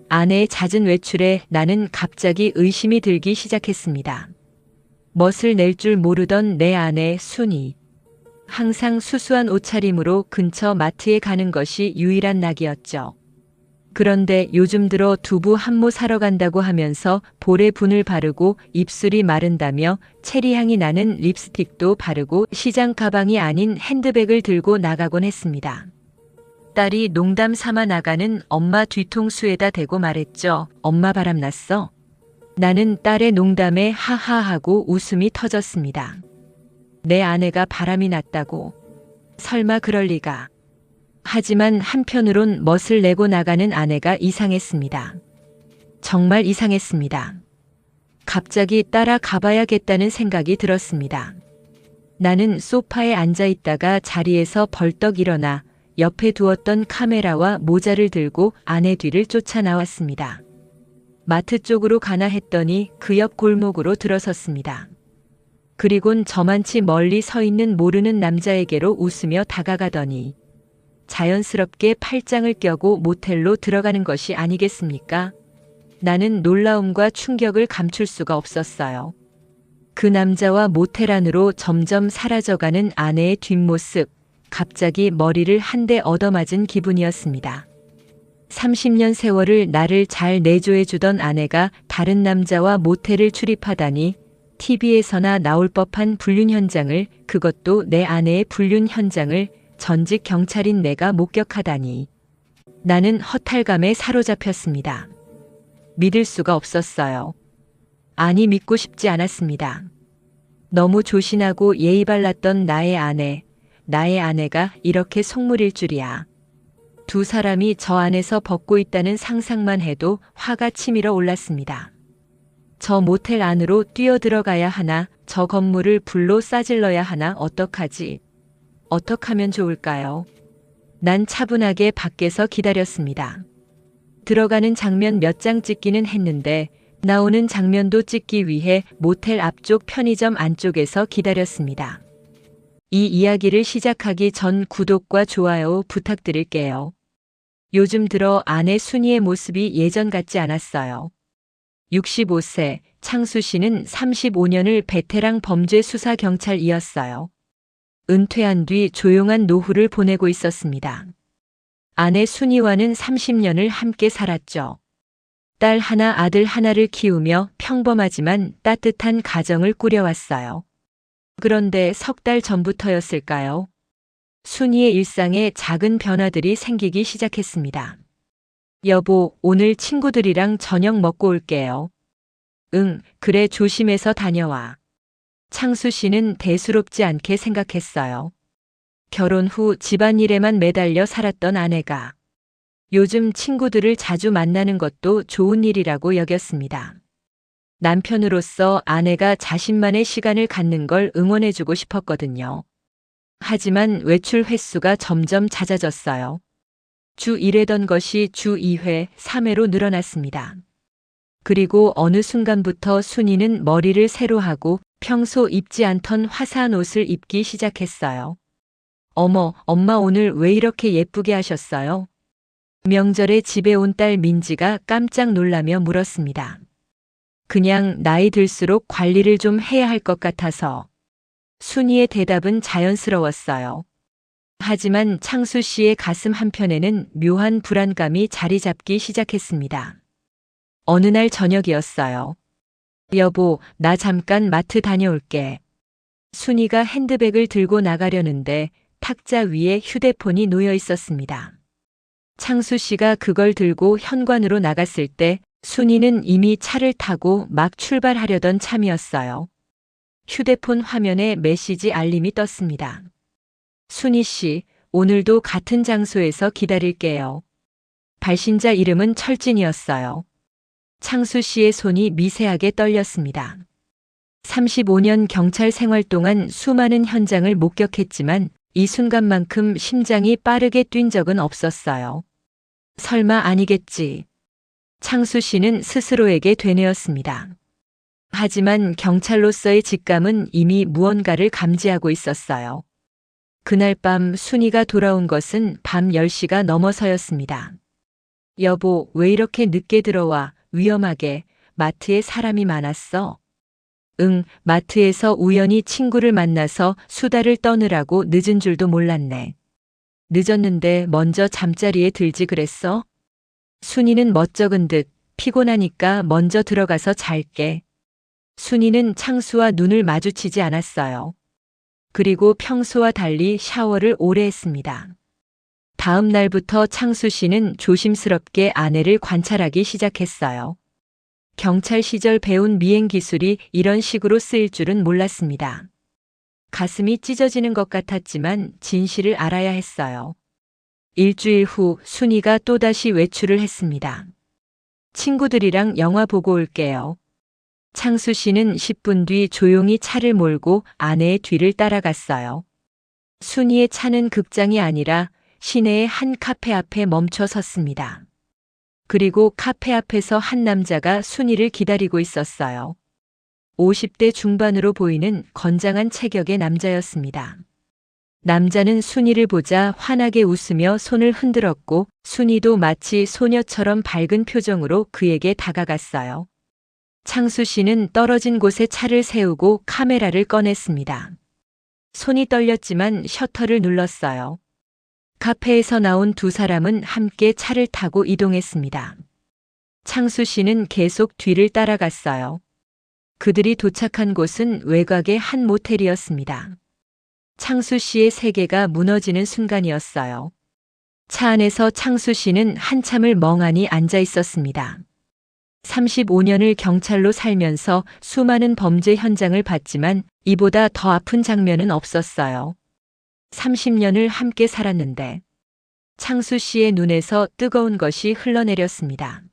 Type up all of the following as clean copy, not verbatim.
아내의 잦은 외출에 나는 갑자기 의심이 들기 시작했습니다. 멋을 낼 줄 모르던 내 아내 순이. 항상 수수한 옷차림으로 근처 마트에 가는 것이 유일한 낙이었죠. 그런데 요즘 들어 두부 한모 사러 간다고 하면서 볼에 분을 바르고 입술이 마른다며 체리향이 나는 립스틱도 바르고 시장 가방이 아닌 핸드백을 들고 나가곤 했습니다. 딸이 농담 삼아 나가는 엄마 뒤통수에다 대고 말했죠. 엄마 바람났어? 나는 딸의 농담에 하하하고 웃음이 터졌습니다. 내 아내가 바람이 났다고. 설마 그럴 리가. 하지만 한편으론 멋을 내고 나가는 아내가 이상했습니다. 정말 이상했습니다. 갑자기 따라 가봐야겠다는 생각이 들었습니다. 나는 소파에 앉아 있다가 자리에서 벌떡 일어나 옆에 두었던 카메라와 모자를 들고 아내 뒤를 쫓아 나왔습니다. 마트 쪽으로 가나 했더니 그 옆 골목으로 들어섰습니다. 그리곤 저만치 멀리 서 있는 모르는 남자에게로 웃으며 다가가더니 자연스럽게 팔짱을 껴고 모텔로 들어가는 것이 아니겠습니까? 나는 놀라움과 충격을 감출 수가 없었어요. 그 남자와 모텔 안으로 점점 사라져가는 아내의 뒷모습, 갑자기 머리를 한 대 얻어맞은 기분이었습니다. 30년 세월을 나를 잘 내조해주던 아내가 다른 남자와 모텔을 출입하다니 TV에서나 나올 법한 불륜 현장을, 그것도 내 아내의 불륜 현장을 전직 경찰인 내가 목격하다니. 나는 허탈감에 사로잡혔습니다. 믿을 수가 없었어요. 아니 믿고 싶지 않았습니다. 너무 조신하고 예의 발랐던 나의 아내가 이렇게 속물일 줄이야. 두 사람이 저 안에서 벗고 있다는 상상만 해도 화가 치밀어 올랐습니다. 저 모텔 안으로 뛰어들어가야 하나, 저 건물을 불로 싸질러야 하나, 어떡하지? 어떡하면 좋을까요? 난 차분하게 밖에서 기다렸습니다. 들어가는 장면 몇 장 찍기는 했는데 나오는 장면도 찍기 위해 모텔 앞쪽 편의점 안쪽에서 기다렸습니다. 이 이야기를 시작하기 전 구독과 좋아요 부탁드릴게요. 요즘 들어 아내 순이의 모습이 예전 같지 않았어요. 65세, 창수 씨는 35년을 베테랑 범죄 수사 경찰이었어요. 은퇴한 뒤 조용한 노후를 보내고 있었습니다. 아내 순이와는 30년을 함께 살았죠. 딸 하나, 아들 하나를 키우며 평범하지만 따뜻한 가정을 꾸려왔어요. 그런데 석 달 전부터였을까요? 순이의 일상에 작은 변화들이 생기기 시작했습니다. 여보, 오늘 친구들이랑 저녁 먹고 올게요. 응, 그래, 조심해서 다녀와. 창수 씨는 대수롭지 않게 생각했어요. 결혼 후 집안일에만 매달려 살았던 아내가 요즘 친구들을 자주 만나는 것도 좋은 일이라고 여겼습니다. 남편으로서 아내가 자신만의 시간을 갖는 걸 응원해주고 싶었거든요. 하지만 외출 횟수가 점점 잦아졌어요. 주 1회던 것이 주 2회, 3회로 늘어났습니다. 그리고 어느 순간부터 순이는 머리를 새로 하고 평소 입지 않던 화사한 옷을 입기 시작했어요. 어머, 엄마 오늘 왜 이렇게 예쁘게 하셨어요? 명절에 집에 온 딸 민지가 깜짝 놀라며 물었습니다. 그냥 나이 들수록 관리를 좀 해야 할 것 같아서. 순이의 대답은 자연스러웠어요. 하지만 창수 씨의 가슴 한편에는 묘한 불안감이 자리 잡기 시작했습니다. 어느 날 저녁이었어요. 여보, 나 잠깐 마트 다녀올게. 순이가 핸드백을 들고 나가려는데 탁자 위에 휴대폰이 놓여 있었습니다. 창수 씨가 그걸 들고 현관으로 나갔을 때 순이는 이미 차를 타고 막 출발하려던 참이었어요. 휴대폰 화면에 메시지 알림이 떴습니다. 순이 씨, 오늘도 같은 장소에서 기다릴게요. 발신자 이름은 철진이었어요. 창수 씨의 손이 미세하게 떨렸습니다. 35년 경찰 생활 동안 수많은 현장을 목격했지만 이 순간만큼 심장이 빠르게 뛴 적은 없었어요. 설마 아니겠지. 창수 씨는 스스로에게 되뇌었습니다. 하지만 경찰로서의 직감은 이미 무언가를 감지하고 있었어요. 그날 밤 순이가 돌아온 것은 밤 10시가 넘어서였습니다. 여보, 왜 이렇게 늦게 들어와? 위험하게. 마트에 사람이 많았어. 응, 마트에서 우연히 친구를 만나서 수다를 떠느라고 늦은 줄도 몰랐네. 늦었는데 먼저 잠자리에 들지 그랬어? 순이는 멋쩍은 듯 피곤하니까 먼저 들어가서 잘게. 순이는 창수와 눈을 마주치지 않았어요. 그리고 평소와 달리 샤워를 오래 했습니다. 다음 날부터 창수 씨는 조심스럽게 아내를 관찰하기 시작했어요. 경찰 시절 배운 미행 기술이 이런 식으로 쓰일 줄은 몰랐습니다. 가슴이 찢어지는 것 같았지만 진실을 알아야 했어요. 일주일 후 순이가 또다시 외출을 했습니다. 친구들이랑 영화 보고 올게요. 창수 씨는 10분 뒤 조용히 차를 몰고 아내의 뒤를 따라갔어요. 순이의 차는 극장이 아니라 시내의 한 카페 앞에 멈춰 섰습니다. 그리고 카페 앞에서 한 남자가 순이를 기다리고 있었어요. 50대 중반으로 보이는 건장한 체격의 남자였습니다. 남자는 순이를 보자 환하게 웃으며 손을 흔들었고 순이도 마치 소녀처럼 밝은 표정으로 그에게 다가갔어요. 창수 씨는 떨어진 곳에 차를 세우고 카메라를 꺼냈습니다. 손이 떨렸지만 셔터를 눌렀어요. 카페에서 나온 두 사람은 함께 차를 타고 이동했습니다. 창수 씨는 계속 뒤를 따라갔어요. 그들이 도착한 곳은 외곽의 한 모텔이었습니다. 창수 씨의 세계가 무너지는 순간이었어요. 차 안에서 창수 씨는 한참을 멍하니 앉아 있었습니다. 35년을 경찰로 살면서 수많은 범죄 현장을 봤지만 이보다 더 아픈 장면은 없었어요. 30년을 함께 살았는데 창수 씨의 눈에서 뜨거운 것이 흘러내렸습니다.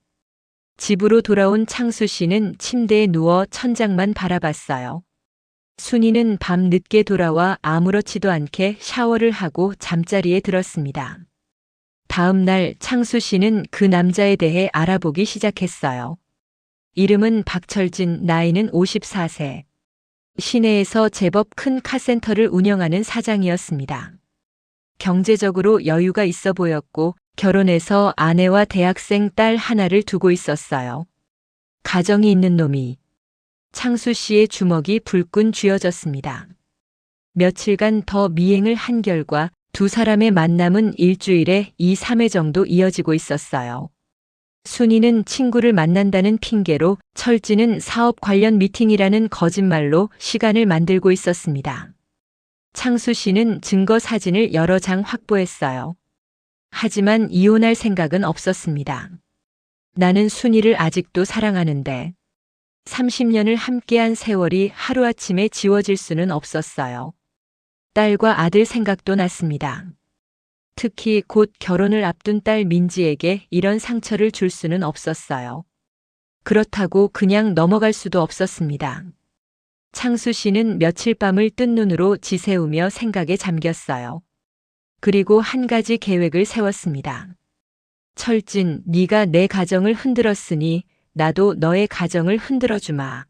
집으로 돌아온 창수 씨는 침대에 누워 천장만 바라봤어요. 순이는 밤 늦게 돌아와 아무렇지도 않게 샤워를 하고 잠자리에 들었습니다. 다음 날 창수 씨는 그 남자에 대해 알아보기 시작했어요. 이름은 박철진, 나이는 54세. 시내에서 제법 큰 카센터를 운영하는 사장이었습니다. 경제적으로 여유가 있어 보였고 결혼해서 아내와 대학생 딸 하나를 두고 있었어요. 가정이 있는 놈이. 창수 씨의 주먹이 불끈 쥐어졌습니다. 며칠간 더 미행을 한 결과 두 사람의 만남은 일주일에 2, 3회 정도 이어지고 있었어요. 순이는 친구를 만난다는 핑계로 철진은 사업 관련 미팅이라는 거짓말로 시간을 만들고 있었습니다. 창수 씨는 증거 사진을 여러 장 확보했어요. 하지만 이혼할 생각은 없었습니다. 나는 순이를 아직도 사랑하는데 30년을 함께한 세월이 하루아침에 지워질 수는 없었어요. 딸과 아들 생각도 났습니다. 특히 곧 결혼을 앞둔 딸 민지에게 이런 상처를 줄 수는 없었어요. 그렇다고 그냥 넘어갈 수도 없었습니다. 창수 씨는 며칠 밤을 뜬 눈으로 지새우며 생각에 잠겼어요. 그리고 한 가지 계획을 세웠습니다. 철진, 네가 내 가정을 흔들었으니 나도 너의 가정을 흔들어주마.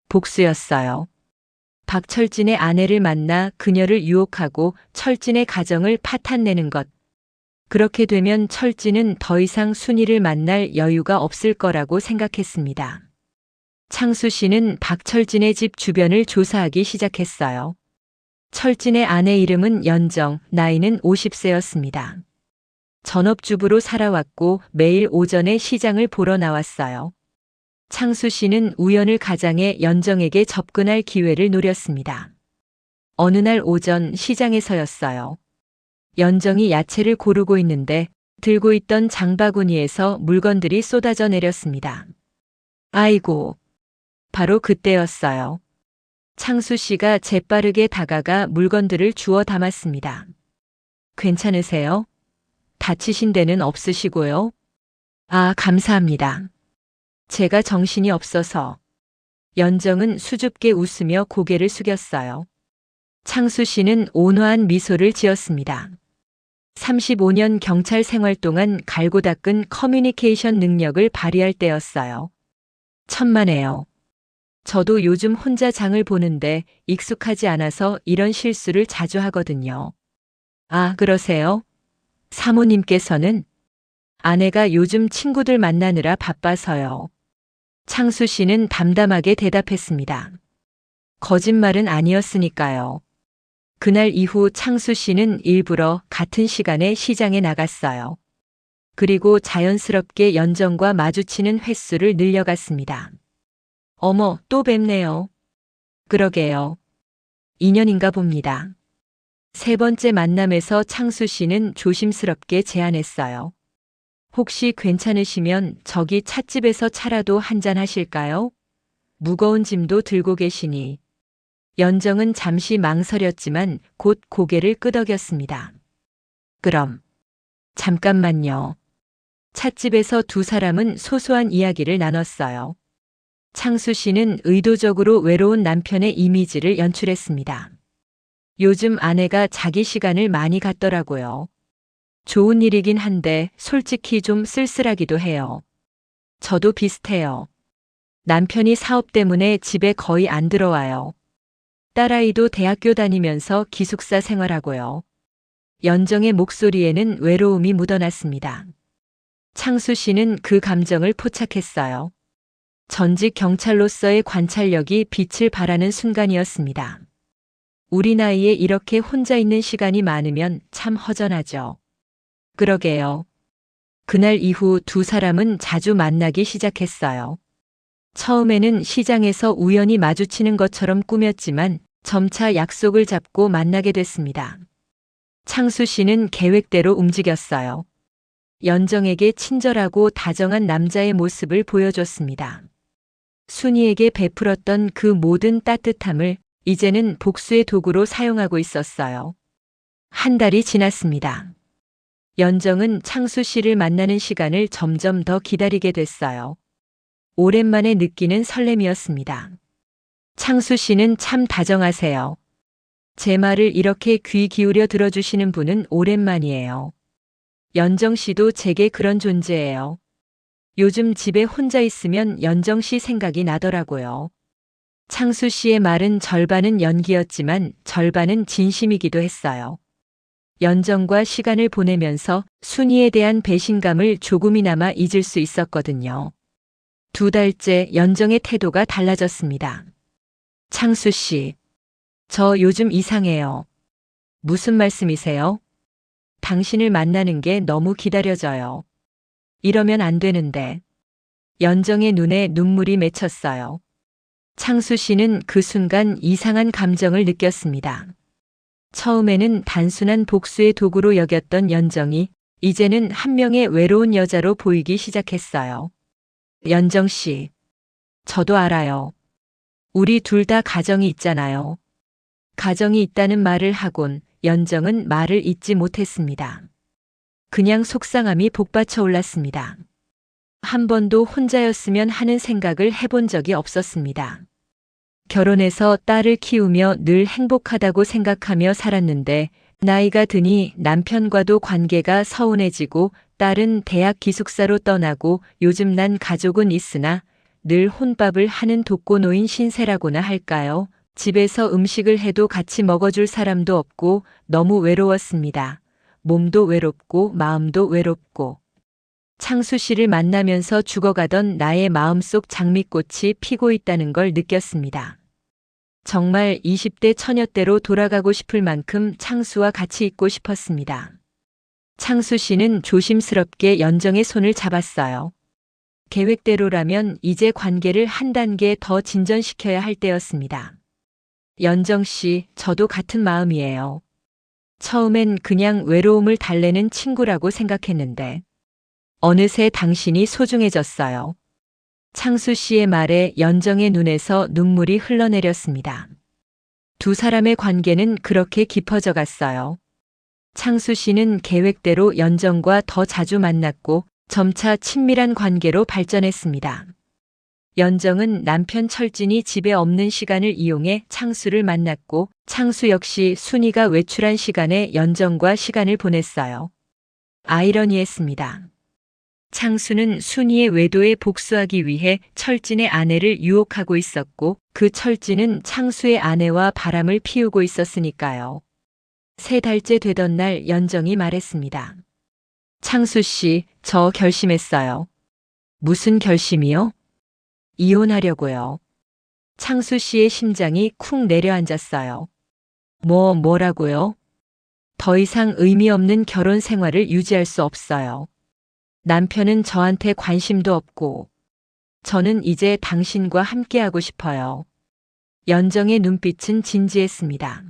복수였어요. 박철진의 아내를 만나 그녀를 유혹하고 철진의 가정을 파탄내는 것. 그렇게 되면 철진은 더 이상 순이를 만날 여유가 없을 거라고 생각했습니다. 창수 씨는 박철진의 집 주변을 조사하기 시작했어요. 철진의 아내 이름은 연정, 나이는 50세였습니다. 전업주부로 살아왔고 매일 오전에 시장을 보러 나왔어요. 창수 씨는 우연을 가장해 연정에게 접근할 기회를 노렸습니다. 어느 날 오전 시장에서였어요. 연정이 야채를 고르고 있는데 들고 있던 장바구니에서 물건들이 쏟아져 내렸습니다. 아이고, 바로 그때였어요. 창수 씨가 재빠르게 다가가 물건들을 주워 담았습니다. 괜찮으세요? 다치신 데는 없으시고요? 아, 감사합니다. 제가 정신이 없어서. 연정은 수줍게 웃으며 고개를 숙였어요. 창수 씨는 온화한 미소를 지었습니다. 35년 경찰 생활 동안 갈고 닦은 커뮤니케이션 능력을 발휘할 때였어요. 천만에요. 저도 요즘 혼자 장을 보는데 익숙하지 않아서 이런 실수를 자주 하거든요. 아, 그러세요? 사모님께서는? 아내가 요즘 친구들 만나느라 바빠서요. 창수 씨는 담담하게 대답했습니다. 거짓말은 아니었으니까요. 그날 이후 창수 씨는 일부러 같은 시간에 시장에 나갔어요. 그리고 자연스럽게 연정과 마주치는 횟수를 늘려갔습니다. 어머, 또 뵙네요. 그러게요. 인연인가 봅니다. 세 번째 만남에서 창수 씨는 조심스럽게 제안했어요. 혹시 괜찮으시면 저기 찻집에서 차라도 한잔 하실까요? 무거운 짐도 들고 계시니. 연정은 잠시 망설였지만 곧 고개를 끄덕였습니다. 그럼. 잠깐만요. 찻집에서 두 사람은 소소한 이야기를 나눴어요. 창수 씨는 의도적으로 외로운 남편의 이미지를 연출했습니다. 요즘 아내가 자기 시간을 많이 갖더라고요. 좋은 일이긴 한데 솔직히 좀 쓸쓸하기도 해요. 저도 비슷해요. 남편이 사업 때문에 집에 거의 안 들어와요. 딸아이도 대학교 다니면서 기숙사 생활하고요. 연정의 목소리에는 외로움이 묻어났습니다. 창수 씨는 그 감정을 포착했어요. 전직 경찰로서의 관찰력이 빛을 발하는 순간이었습니다. 우리 나이에 이렇게 혼자 있는 시간이 많으면 참 허전하죠. 그러게요. 그날 이후 두 사람은 자주 만나기 시작했어요. 처음에는 시장에서 우연히 마주치는 것처럼 꾸몄지만 점차 약속을 잡고 만나게 됐습니다. 창수 씨는 계획대로 움직였어요. 연정에게 친절하고 다정한 남자의 모습을 보여줬습니다. 순이에게 베풀었던 그 모든 따뜻함을 이제는 복수의 도구로 사용하고 있었어요. 한 달이 지났습니다. 연정은 창수 씨를 만나는 시간을 점점 더 기다리게 됐어요. 오랜만에 느끼는 설렘이었습니다. 창수 씨는 참 다정하세요. 제 말을 이렇게 귀 기울여 들어주시는 분은 오랜만이에요. 연정 씨도 제게 그런 존재예요. 요즘 집에 혼자 있으면 연정 씨 생각이 나더라고요. 창수 씨의 말은 절반은 연기였지만 절반은 진심이기도 했어요. 연정과 시간을 보내면서 순이에 대한 배신감을 조금이나마 잊을 수 있었거든요. 두 달째 연정의 태도가 달라졌습니다. 창수 씨, 저 요즘 이상해요. 무슨 말씀이세요? 당신을 만나는 게 너무 기다려져요. 이러면 안 되는데. 연정의 눈에 눈물이 맺혔어요. 창수 씨는 그 순간 이상한 감정을 느꼈습니다. 처음에는 단순한 복수의 도구로 여겼던 연정이 이제는 한 명의 외로운 여자로 보이기 시작했어요. 연정 씨, 저도 알아요. 우리 둘 다 가정이 있잖아요. 가정이 있다는 말을 하곤 연정은 말을 잇지 못했습니다. 그냥 속상함이 복받쳐 올랐습니다. 한 번도 혼자였으면 하는 생각을 해본 적이 없었습니다. 결혼해서 딸을 키우며 늘 행복하다고 생각하며 살았는데 나이가 드니 남편과도 관계가 서운해지고 딸은 대학 기숙사로 떠나고 요즘 난 가족은 있으나 늘 혼밥을 하는 독거노인 신세라고나 할까요? 집에서 음식을 해도 같이 먹어줄 사람도 없고 너무 외로웠습니다. 몸도 외롭고 마음도 외롭고. 창수 씨를 만나면서 죽어가던 나의 마음속 장미꽃이 피고 있다는 걸 느꼈습니다. 정말 20대 처녀때로 돌아가고 싶을 만큼 창수와 같이 있고 싶었습니다. 창수 씨는 조심스럽게 연정의 손을 잡았어요. 계획대로라면 이제 관계를 한 단계 더 진전시켜야 할 때였습니다. 연정 씨, 저도 같은 마음이에요. 처음엔 그냥 외로움을 달래는 친구라고 생각했는데 어느새 당신이 소중해졌어요. 창수 씨의 말에 연정의 눈에서 눈물이 흘러내렸습니다. 두 사람의 관계는 그렇게 깊어져 갔어요. 창수 씨는 계획대로 연정과 더 자주 만났고 점차 친밀한 관계로 발전했습니다. 연정은 남편 철진이 집에 없는 시간을 이용해 창수를 만났고 창수 역시 순이가 외출한 시간에 연정과 시간을 보냈어요. 아이러니했습니다. 창수는 순이의 외도에 복수하기 위해 철진의 아내를 유혹하고 있었고 그 철진은 창수의 아내와 바람을 피우고 있었으니까요. 3달째 되던 날 연정이 말했습니다. 창수 씨, 저 결심했어요. 무슨 결심이요? 이혼하려고요. 창수 씨의 심장이 쿵 내려앉았어요. 뭐라고요? 더 이상 의미 없는 결혼 생활을 유지할 수 없어요. 남편은 저한테 관심도 없고, 저는 이제 당신과 함께하고 싶어요. 연정의 눈빛은 진지했습니다.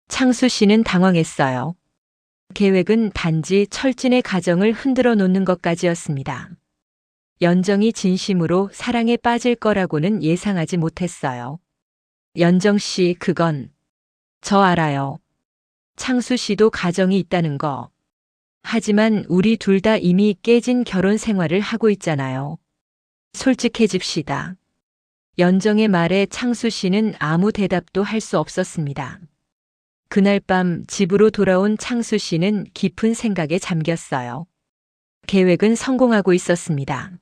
창수 씨는 당황했어요. 계획은 단지 철진의 가정을 흔들어 놓는 것까지였습니다. 연정이 진심으로 사랑에 빠질 거라고는 예상하지 못했어요. 연정 씨, 그건 저 알아요. 창수 씨도 가정이 있다는 거. 하지만 우리 둘 다 이미 깨진 결혼 생활을 하고 있잖아요. 솔직해집시다. 연정의 말에 창수 씨는 아무 대답도 할 수 없었습니다. 그날 밤 집으로 돌아온 창수 씨는 깊은 생각에 잠겼어요. 계획은 성공하고 있었습니다.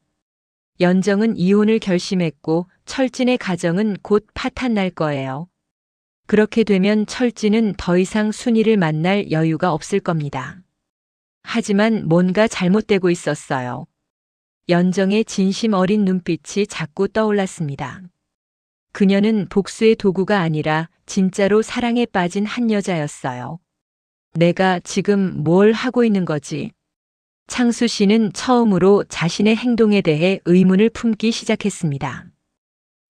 연정은 이혼을 결심했고 철진의 가정은 곧 파탄 날 거예요. 그렇게 되면 철진은 더 이상 순이를 만날 여유가 없을 겁니다. 하지만 뭔가 잘못되고 있었어요. 연정의 진심 어린 눈빛이 자꾸 떠올랐습니다. 그녀는 복수의 도구가 아니라 진짜로 사랑에 빠진 한 여자였어요. 내가 지금 뭘 하고 있는 거지? 창수 씨는 처음으로 자신의 행동에 대해 의문을 품기 시작했습니다.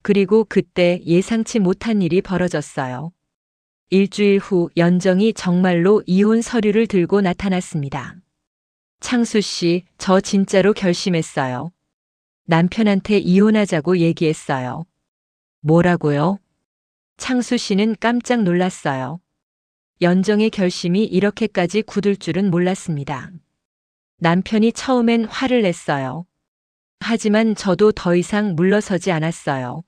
그리고 그때 예상치 못한 일이 벌어졌어요. 일주일 후 연정이 정말로 이혼 서류를 들고 나타났습니다. 창수 씨, 저 진짜로 결심했어요. 남편한테 이혼하자고 얘기했어요. 뭐라고요? 창수 씨는 깜짝 놀랐어요. 연정의 결심이 이렇게까지 굳을 줄은 몰랐습니다. 남편이 처음엔 화를 냈어요. 하지만 저도 더 이상 물러서지 않았어요.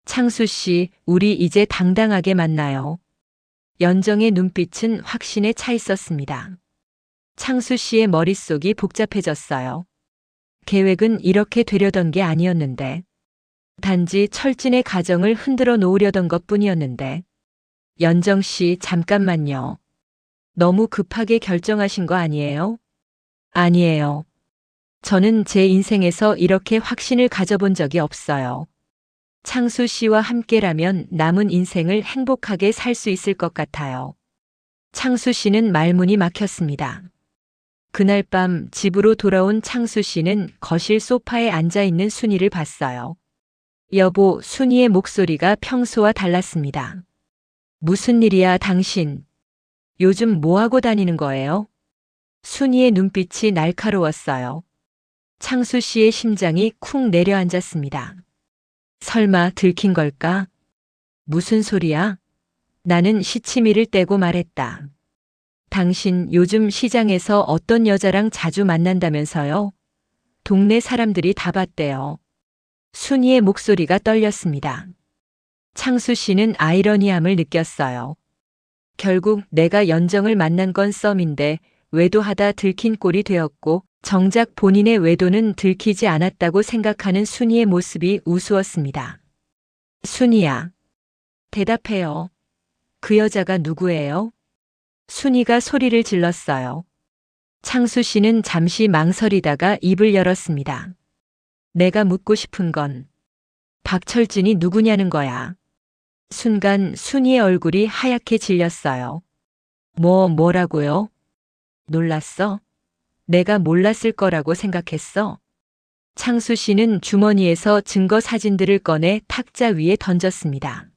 창수 씨, 우리 이제 당당하게 만나요. 연정의 눈빛은 확신에 차 있었습니다. 창수 씨의 머릿속이 복잡해졌어요. 계획은 이렇게 되려던 게 아니었는데, 단지 철진의 가정을 흔들어 놓으려던 것 뿐이었는데, 연정 씨, 잠깐만요. 너무 급하게 결정하신 거 아니에요? 아니에요. 저는 제 인생에서 이렇게 확신을 가져본 적이 없어요. 창수 씨와 함께라면 남은 인생을 행복하게 살 수 있을 것 같아요. 창수 씨는 말문이 막혔습니다. 그날 밤 집으로 돌아온 창수 씨는 거실 소파에 앉아 있는 순이를 봤어요. 여보, 순이의 목소리가 평소와 달랐습니다. 무슨 일이야, 당신? 요즘 뭐 하고 다니는 거예요? 순이의 눈빛이 날카로웠어요. 창수 씨의 심장이 쿵 내려앉았습니다. 설마 들킨 걸까? 무슨 소리야? 나는 시치미를 떼고 말했다. 당신 요즘 시장에서 어떤 여자랑 자주 만난다면서요? 동네 사람들이 다 봤대요. 순이의 목소리가 떨렸습니다. 창수 씨는 아이러니함을 느꼈어요. 결국 내가 연정을 만난 건 썸인데 외도하다 들킨 꼴이 되었고 정작 본인의 외도는 들키지 않았다고 생각하는 순이의 모습이 우스웠습니다. 순이야. 대답해요. 그 여자가 누구예요? 순이가 소리를 질렀어요. 창수 씨는 잠시 망설이다가 입을 열었습니다. 내가 묻고 싶은 건 박철진이 누구냐는 거야. 순간 순이의 얼굴이 하얗게 질렸어요. 뭐라고요? 놀랐어? 내가 몰랐을 거라고 생각했어? 창수 씨는 주머니에서 증거 사진들을 꺼내 탁자 위에 던졌습니다.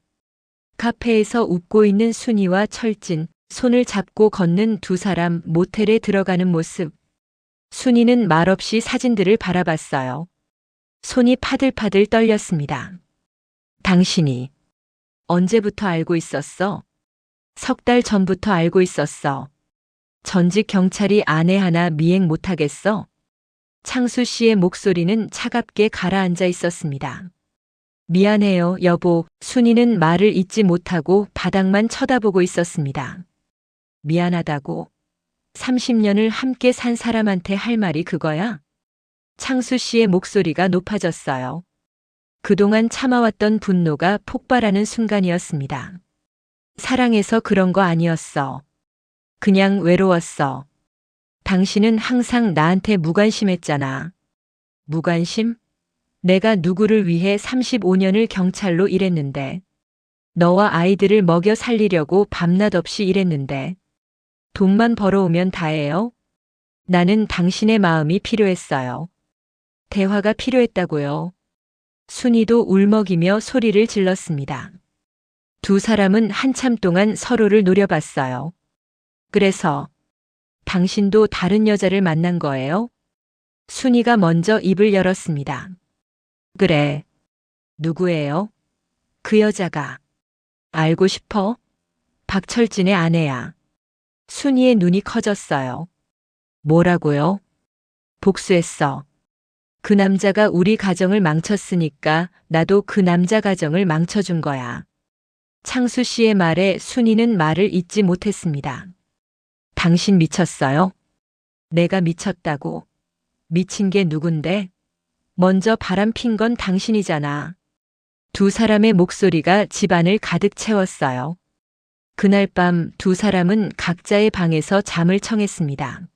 카페에서 웃고 있는 순이와 철진, 손을 잡고 걷는 두 사람, 모텔에 들어가는 모습. 순이는 말없이 사진들을 바라봤어요. 손이 파들파들 떨렸습니다. 당신이 언제부터 알고 있었어? 석 달 전부터 알고 있었어. 전직 경찰이 아내 하나 미행 못하겠어? 창수 씨의 목소리는 차갑게 가라앉아 있었습니다. 미안해요, 여보. 순이는 말을 잇지 못하고 바닥만 쳐다보고 있었습니다. 미안하다고? 30년을 함께 산 사람한테 할 말이 그거야? 창수 씨의 목소리가 높아졌어요. 그동안 참아왔던 분노가 폭발하는 순간이었습니다. 사랑해서 그런 거 아니었어. 그냥 외로웠어. 당신은 항상 나한테 무관심했잖아. 무관심? 내가 누구를 위해 35년을 경찰로 일했는데. 너와 아이들을 먹여 살리려고 밤낮 없이 일했는데. 돈만 벌어오면 다예요? 나는 당신의 마음이 필요했어요. 대화가 필요했다고요. 순이도 울먹이며 소리를 질렀습니다. 두 사람은 한참 동안 서로를 노려봤어요. 그래서 당신도 다른 여자를 만난 거예요? 순이가 먼저 입을 열었습니다. 그래. 누구예요? 그 여자가. 알고 싶어? 박철진의 아내야. 순이의 눈이 커졌어요. 뭐라고요? 복수했어. 그 남자가 우리 가정을 망쳤으니까 나도 그 남자 가정을 망쳐준 거야. 창수 씨의 말에 순이는 말을 잇지 못했습니다. 당신 미쳤어요? 내가 미쳤다고. 미친 게 누군데? 먼저 바람 핀 건 당신이잖아. 두 사람의 목소리가 집안을 가득 채웠어요. 그날 밤 두 사람은 각자의 방에서 잠을 청했습니다.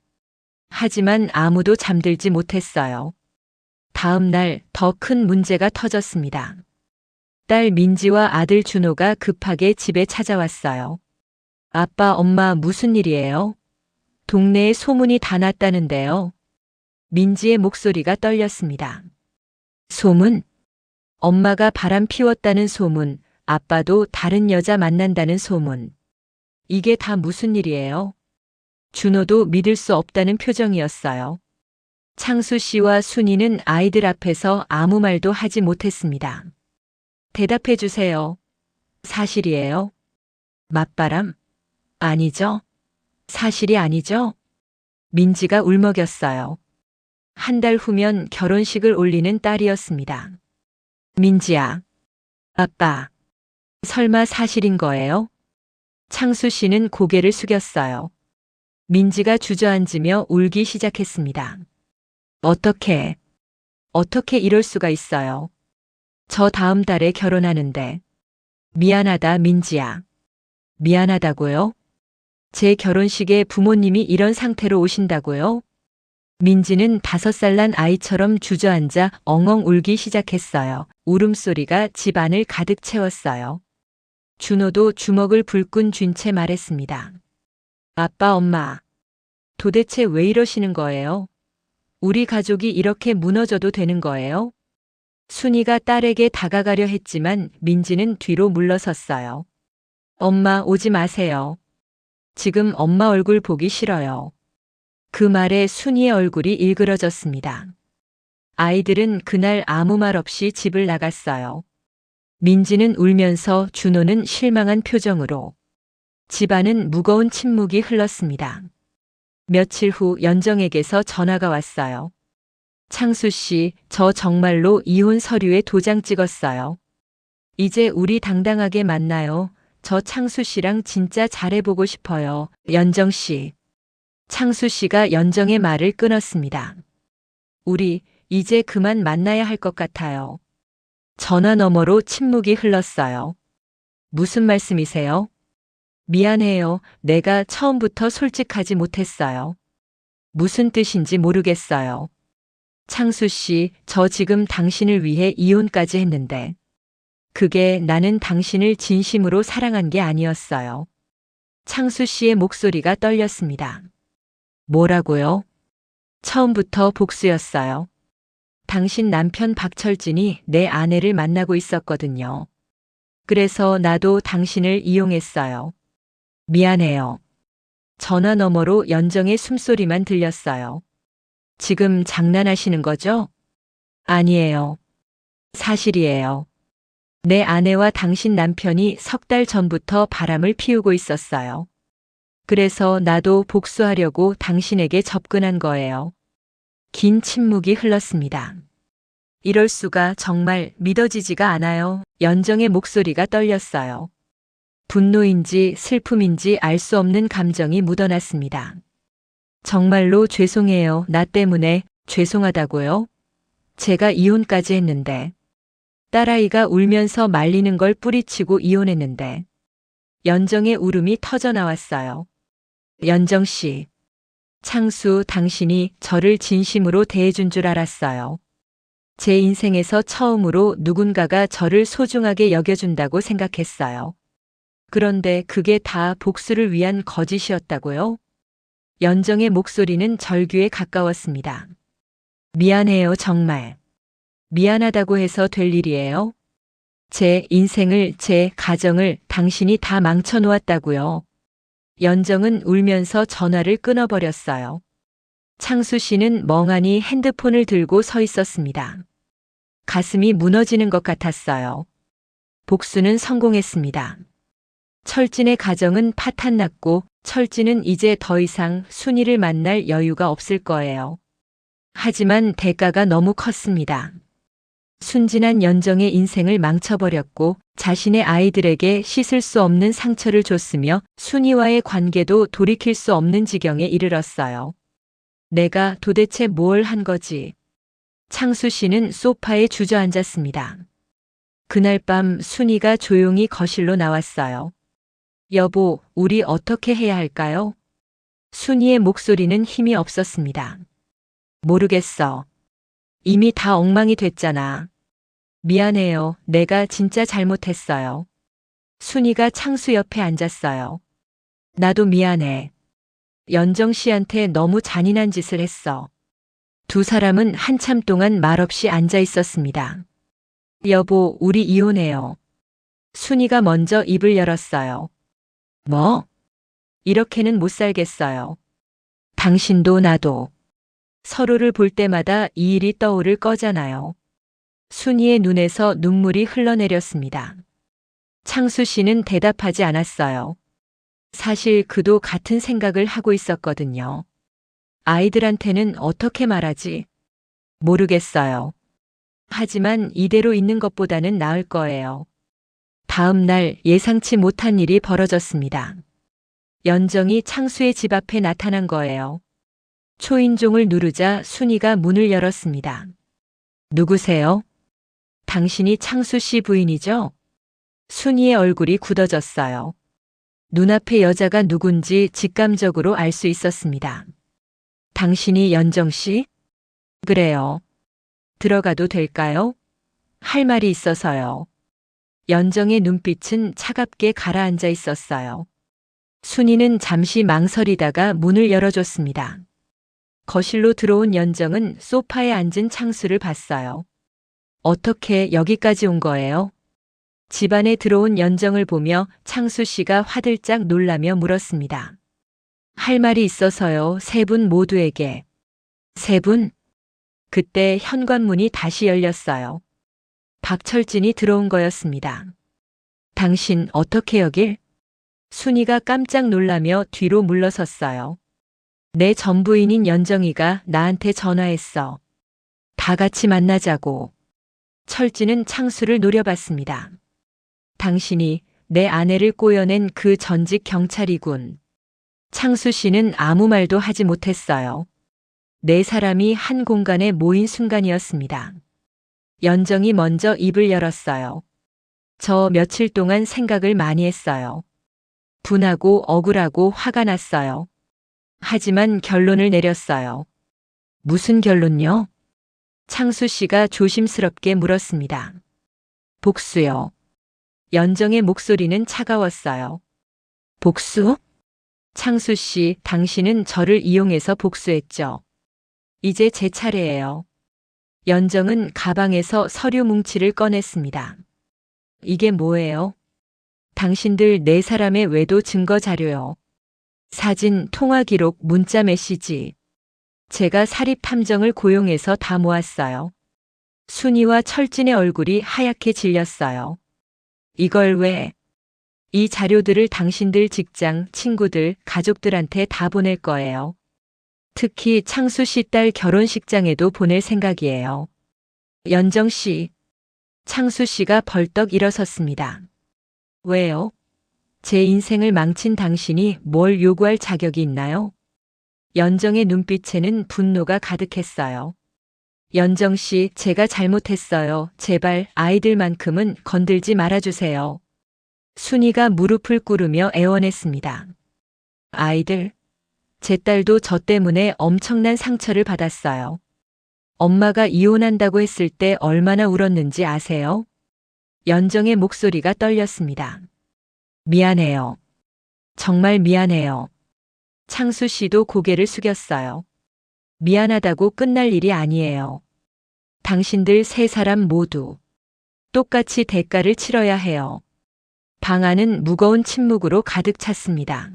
하지만 아무도 잠들지 못했어요. 다음 날 더 큰 문제가 터졌습니다. 딸 민지와 아들 준호가 급하게 집에 찾아왔어요. 아빠, 엄마 무슨 일이에요? 동네에 소문이 다 났다는데요. 민지의 목소리가 떨렸습니다. 소문? 엄마가 바람 피웠다는 소문, 아빠도 다른 여자 만난다는 소문. 이게 다 무슨 일이에요? 준호도 믿을 수 없다는 표정이었어요. 창수 씨와 순이는 아이들 앞에서 아무 말도 하지 못했습니다. 대답해 주세요. 사실이에요? 맞바람? 아니죠? 사실이 아니죠? 민지가 울먹였어요. 한 달 후면 결혼식을 올리는 딸이었습니다. 민지야. 아빠. 설마 사실인 거예요? 창수 씨는 고개를 숙였어요. 민지가 주저앉으며 울기 시작했습니다. 어떻게 이럴 수가 있어요? 저 다음 달에 결혼하는데. 미안하다, 민지야. 미안하다고요? 제 결혼식에 부모님이 이런 상태로 오신다고요? 민지는 5살 난 아이처럼 주저앉아 엉엉 울기 시작했어요. 울음소리가 집안을 가득 채웠어요. 준호도 주먹을 불끈 쥔 채 말했습니다. 아빠, 엄마. 도대체 왜 이러시는 거예요? 우리 가족이 이렇게 무너져도 되는 거예요? 순이가 딸에게 다가가려 했지만 민지는 뒤로 물러섰어요. 엄마, 오지 마세요. 지금 엄마 얼굴 보기 싫어요. 그 말에 순이의 얼굴이 일그러졌습니다. 아이들은 그날 아무 말 없이 집을 나갔어요. 민지는 울면서 준호는 실망한 표정으로. 집안은 무거운 침묵이 흘렀습니다. 며칠 후 연정에게서 전화가 왔어요. 창수 씨, 저 정말로 이혼 서류에 도장 찍었어요. 이제 우리 당당하게 만나요. 저 창수 씨랑 진짜 잘해보고 싶어요. 연정 씨. 창수 씨가 연정의 말을 끊었습니다. 우리 이제 그만 만나야 할 것 같아요. 전화 너머로 침묵이 흘렀어요. 무슨 말씀이세요? 미안해요. 내가 처음부터 솔직하지 못했어요. 무슨 뜻인지 모르겠어요. 창수 씨, 저 지금 당신을 위해 이혼까지 했는데. 그게 나는 당신을 진심으로 사랑한 게 아니었어요. 창수 씨의 목소리가 떨렸습니다. 뭐라고요? 처음부터 복수였어요. 당신 남편 박철진이 내 아내를 만나고 있었거든요. 그래서 나도 당신을 이용했어요. 미안해요. 전화 너머로 연정의 숨소리만 들렸어요. 지금 장난하시는 거죠? 아니에요. 사실이에요. 내 아내와 당신 남편이 3달 전부터 바람을 피우고 있었어요. 그래서 나도 복수하려고 당신에게 접근한 거예요. 긴 침묵이 흘렀습니다. 이럴 수가 정말 믿어지지가 않아요. 연정의 목소리가 떨렸어요. 분노인지 슬픔인지 알 수 없는 감정이 묻어났습니다. 정말로 죄송해요. 나 때문에 죄송하다고요? 제가 이혼까지 했는데. 딸아이가 울면서 말리는 걸 뿌리치고 이혼했는데. 연정의 울음이 터져 나왔어요. 연정 씨. 창수, 당신이 저를 진심으로 대해준 줄 알았어요. 제 인생에서 처음으로 누군가가 저를 소중하게 여겨준다고 생각했어요. 그런데 그게 다 복수를 위한 거짓이었다고요? 연정의 목소리는 절규에 가까웠습니다. 미안해요, 정말. 미안하다고 해서 될 일이에요? 제 인생을, 제 가정을 당신이 다 망쳐놓았다고요. 연정은 울면서 전화를 끊어버렸어요. 창수 씨는 멍하니 핸드폰을 들고 서 있었습니다. 가슴이 무너지는 것 같았어요. 복수는 성공했습니다. 철진의 가정은 파탄났고 철진은 이제 더 이상 순이를 만날 여유가 없을 거예요. 하지만 대가가 너무 컸습니다. 순진한 연정의 인생을 망쳐버렸고 자신의 아이들에게 씻을 수 없는 상처를 줬으며 순이와의 관계도 돌이킬 수 없는 지경에 이르렀어요. 내가 도대체 뭘 한 거지? 창수 씨는 소파에 주저앉았습니다. 그날 밤 순이가 조용히 거실로 나왔어요. 여보, 우리 어떻게 해야 할까요? 순이의 목소리는 힘이 없었습니다. 모르겠어. 이미 다 엉망이 됐잖아. 미안해요. 내가 진짜 잘못했어요. 순이가 창수 옆에 앉았어요. 나도 미안해. 연정 씨한테 너무 잔인한 짓을 했어. 두 사람은 한참 동안 말없이 앉아 있었습니다. 여보, 우리 이혼해요. 순이가 먼저 입을 열었어요. 뭐? 이렇게는 못 살겠어요. 당신도 나도. 서로를 볼 때마다 이 일이 떠오를 거잖아요. 순이의 눈에서 눈물이 흘러내렸습니다. 창수 씨는 대답하지 않았어요. 사실 그도 같은 생각을 하고 있었거든요. 아이들한테는 어떻게 말하지? 모르겠어요. 하지만 이대로 있는 것보다는 나을 거예요. 다음 날 예상치 못한 일이 벌어졌습니다. 연정이 창수의 집 앞에 나타난 거예요. 초인종을 누르자 순이가 문을 열었습니다. 누구세요? 당신이 창수 씨 부인이죠? 순이의 얼굴이 굳어졌어요. 눈앞의 여자가 누군지 직감적으로 알 수 있었습니다. 당신이 연정 씨? 그래요. 들어가도 될까요? 할 말이 있어서요. 연정의 눈빛은 차갑게 가라앉아 있었어요. 순이는 잠시 망설이다가 문을 열어줬습니다. 거실로 들어온 연정은 소파에 앉은 창수를 봤어요. 어떻게 여기까지 온 거예요? 집안에 들어온 연정을 보며 창수 씨가 화들짝 놀라며 물었습니다. 할 말이 있어서요, 세 분 모두에게. 세 분? 그때 현관문이 다시 열렸어요. 박철진이 들어온 거였습니다. 당신 어떻게 여길? 순이가 깜짝 놀라며 뒤로 물러섰어요. 내 전부인인 연정이가 나한테 전화했어. 다 같이 만나자고. 철진은 창수를 노려봤습니다. 당신이 내 아내를 꼬여낸 그 전직 경찰이군. 창수 씨는 아무 말도 하지 못했어요. 네 사람이 한 공간에 모인 순간이었습니다. 연정이 먼저 입을 열었어요. 저 며칠 동안 생각을 많이 했어요. 분하고 억울하고 화가 났어요. 하지만 결론을 내렸어요. 무슨 결론요? 창수 씨가 조심스럽게 물었습니다. 복수요. 연정의 목소리는 차가웠어요. 복수? 창수 씨, 당신은 저를 이용해서 복수했죠. 이제 제 차례예요. 연정은 가방에서 서류 뭉치를 꺼냈습니다. 이게 뭐예요? 당신들 네 사람의 외도 증거 자료요. 사진, 통화 기록, 문자 메시지. 제가 사립 탐정을 고용해서 다 모았어요. 순이와 철진의 얼굴이 하얗게 질렸어요. 이걸 왜? 이 자료들을 당신들 직장, 친구들, 가족들한테 다 보낼 거예요. 특히 창수 씨 딸 결혼식장에도 보낼 생각이에요. 연정 씨. 창수 씨가 벌떡 일어섰습니다. 왜요? 제 인생을 망친 당신이 뭘 요구할 자격이 있나요? 연정의 눈빛에는 분노가 가득했어요. 연정 씨, 제가 잘못했어요. 제발 아이들만큼은 건들지 말아주세요. 순이가 무릎을 꿇으며 애원했습니다. 아이들? 제 딸도 저 때문에 엄청난 상처를 받았어요. 엄마가 이혼한다고 했을 때 얼마나 울었는지 아세요? 연정의 목소리가 떨렸습니다. 미안해요. 정말 미안해요. 창수 씨도 고개를 숙였어요. 미안하다고 끝날 일이 아니에요. 당신들 세 사람 모두 똑같이 대가를 치러야 해요. 방 안은 무거운 침묵으로 가득 찼습니다.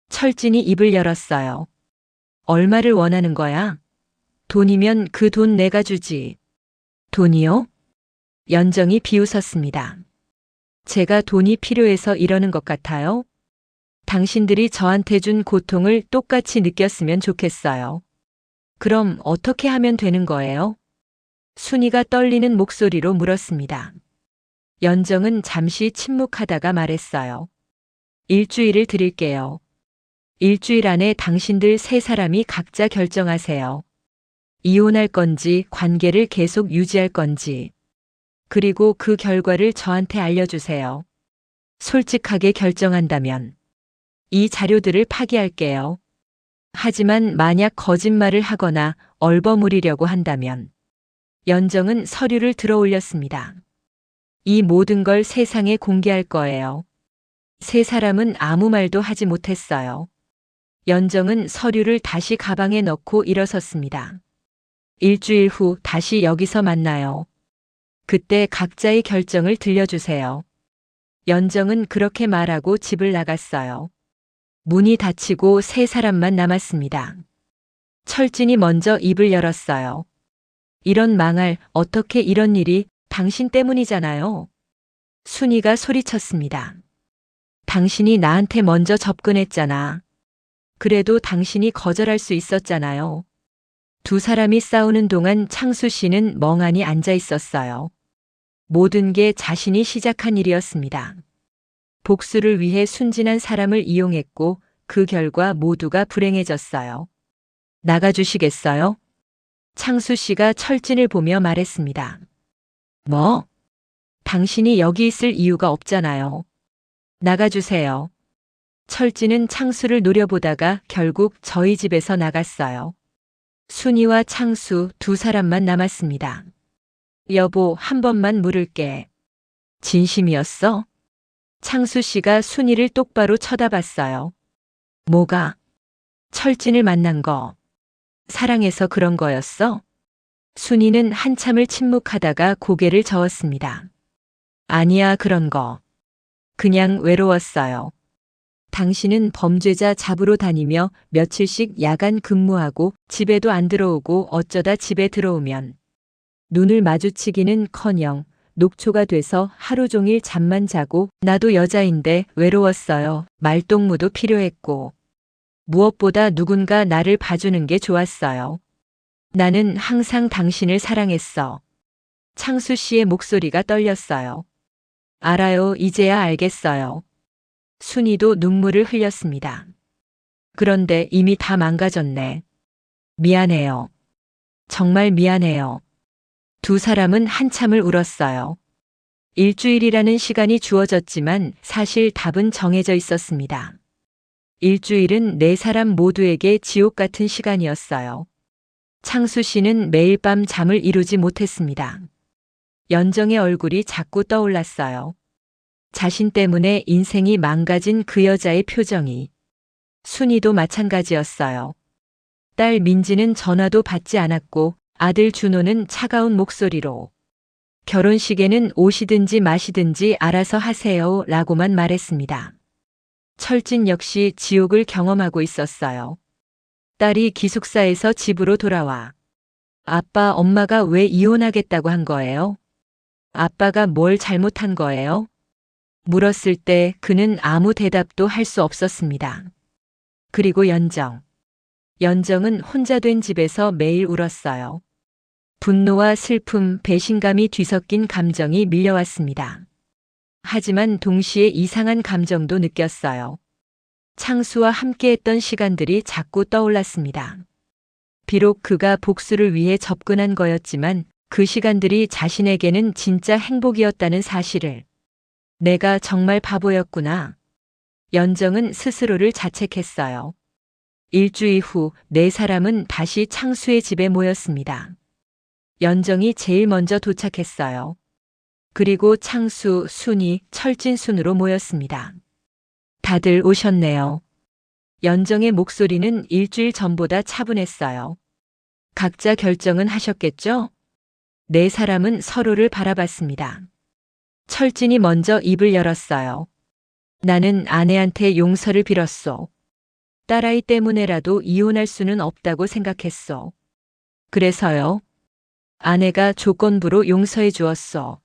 철진이 입을 열었어요. 얼마를 원하는 거야? 돈이면 그 돈 내가 주지. 돈이요? 연정이 비웃었습니다. 제가 돈이 필요해서 이러는 것 같아요? 당신들이 저한테 준 고통을 똑같이 느꼈으면 좋겠어요. 그럼 어떻게 하면 되는 거예요? 순이가 떨리는 목소리로 물었습니다. 연정은 잠시 침묵하다가 말했어요. 일주일을 드릴게요. 일주일 안에 당신들 세 사람이 각자 결정하세요. 이혼할 건지 관계를 계속 유지할 건지. 그리고 그 결과를 저한테 알려주세요. 솔직하게 결정한다면 이 자료들을 파기할게요. 하지만 만약 거짓말을 하거나 얼버무리려고 한다면 연정은 서류를 들어 올렸습니다. 이 모든 걸 세상에 공개할 거예요. 세 사람은 아무 말도 하지 못했어요. 연정은 서류를 다시 가방에 넣고 일어섰습니다. 일주일 후 다시 여기서 만나요. 그때 각자의 결정을 들려주세요. 연정은 그렇게 말하고 집을 나갔어요. 문이 닫히고 세 사람만 남았습니다. 철진이 먼저 입을 열었어요. 이런 망할, 어떻게 이런 일이 당신 때문이잖아요. 순이가 소리쳤습니다. 당신이 나한테 먼저 접근했잖아. 그래도 당신이 거절할 수 있었잖아요. 두 사람이 싸우는 동안 창수 씨는 멍하니 앉아 있었어요. 모든 게 자신이 시작한 일이었습니다. 복수를 위해 순진한 사람을 이용했고 그 결과 모두가 불행해졌어요. 나가주시겠어요? 창수 씨가 철진을 보며 말했습니다. 뭐? 당신이 여기 있을 이유가 없잖아요. 나가주세요. 철진은 창수를 노려보다가 결국 저희 집에서 나갔어요. 순이와 창수 두 사람만 남았습니다. 여보, 한 번만 물을게. 진심이었어? 창수 씨가 순이를 똑바로 쳐다봤어요. 뭐가? 철진을 만난 거. 사랑해서 그런 거였어? 순이는 한참을 침묵하다가 고개를 저었습니다. 아니야, 그런 거. 그냥 외로웠어요. 당신은 범죄자 잡으러 다니며 며칠씩 야간 근무하고 집에도 안 들어오고 어쩌다 집에 들어오면 눈을 마주치기는커녕 녹초가 돼서 하루 종일 잠만 자고 나도 여자인데 외로웠어요. 말동무도 필요했고 무엇보다 누군가 나를 봐주는 게 좋았어요. 나는 항상 당신을 사랑했어. 창수 씨의 목소리가 떨렸어요. 알아요. 이제야 알겠어요. 순이도 눈물을 흘렸습니다. 그런데 이미 다 망가졌네. 미안해요. 정말 미안해요. 두 사람은 한참을 울었어요. 일주일이라는 시간이 주어졌지만 사실 답은 정해져 있었습니다. 일주일은 네 사람 모두에게 지옥 같은 시간이었어요. 창수 씨는 매일 밤 잠을 이루지 못했습니다. 연정의 얼굴이 자꾸 떠올랐어요. 자신 때문에 인생이 망가진 그 여자의 표정이. 순이도 마찬가지였어요. 딸 민지는 전화도 받지 않았고 아들 준호는 차가운 목소리로 결혼식에는 오시든지 마시든지 알아서 하세요 라고만 말했습니다. 철진 역시 지옥을 경험하고 있었어요. 딸이 기숙사에서 집으로 돌아와 아빠, 엄마가 왜 이혼하겠다고 한 거예요? 아빠가 뭘 잘못한 거예요? 물었을 때 그는 아무 대답도 할 수 없었습니다. 그리고 연정은 혼자 된 집에서 매일 울었어요. 분노와 슬픔, 배신감이 뒤섞인 감정이 밀려왔습니다. 하지만 동시에 이상한 감정도 느꼈어요. 창수와 함께했던 시간들이 자꾸 떠올랐습니다. 비록 그가 복수를 위해 접근한 거였지만 그 시간들이 자신에게는 진짜 행복이었다는 사실을. 내가 정말 바보였구나. 연정은 스스로를 자책했어요. 일주일 후 네 사람은 다시 창수의 집에 모였습니다. 연정이 제일 먼저 도착했어요. 그리고 창수, 순이, 철진 순으로 모였습니다. 다들 오셨네요. 연정의 목소리는 일주일 전보다 차분했어요. 각자 결정은 하셨겠죠? 네 사람은 서로를 바라봤습니다. 철진이 먼저 입을 열었어요. 나는 아내한테 용서를 빌었소. 딸아이 때문에라도 이혼할 수는 없다고 생각했소. 그래서요. 아내가 조건부로 용서해 주었소.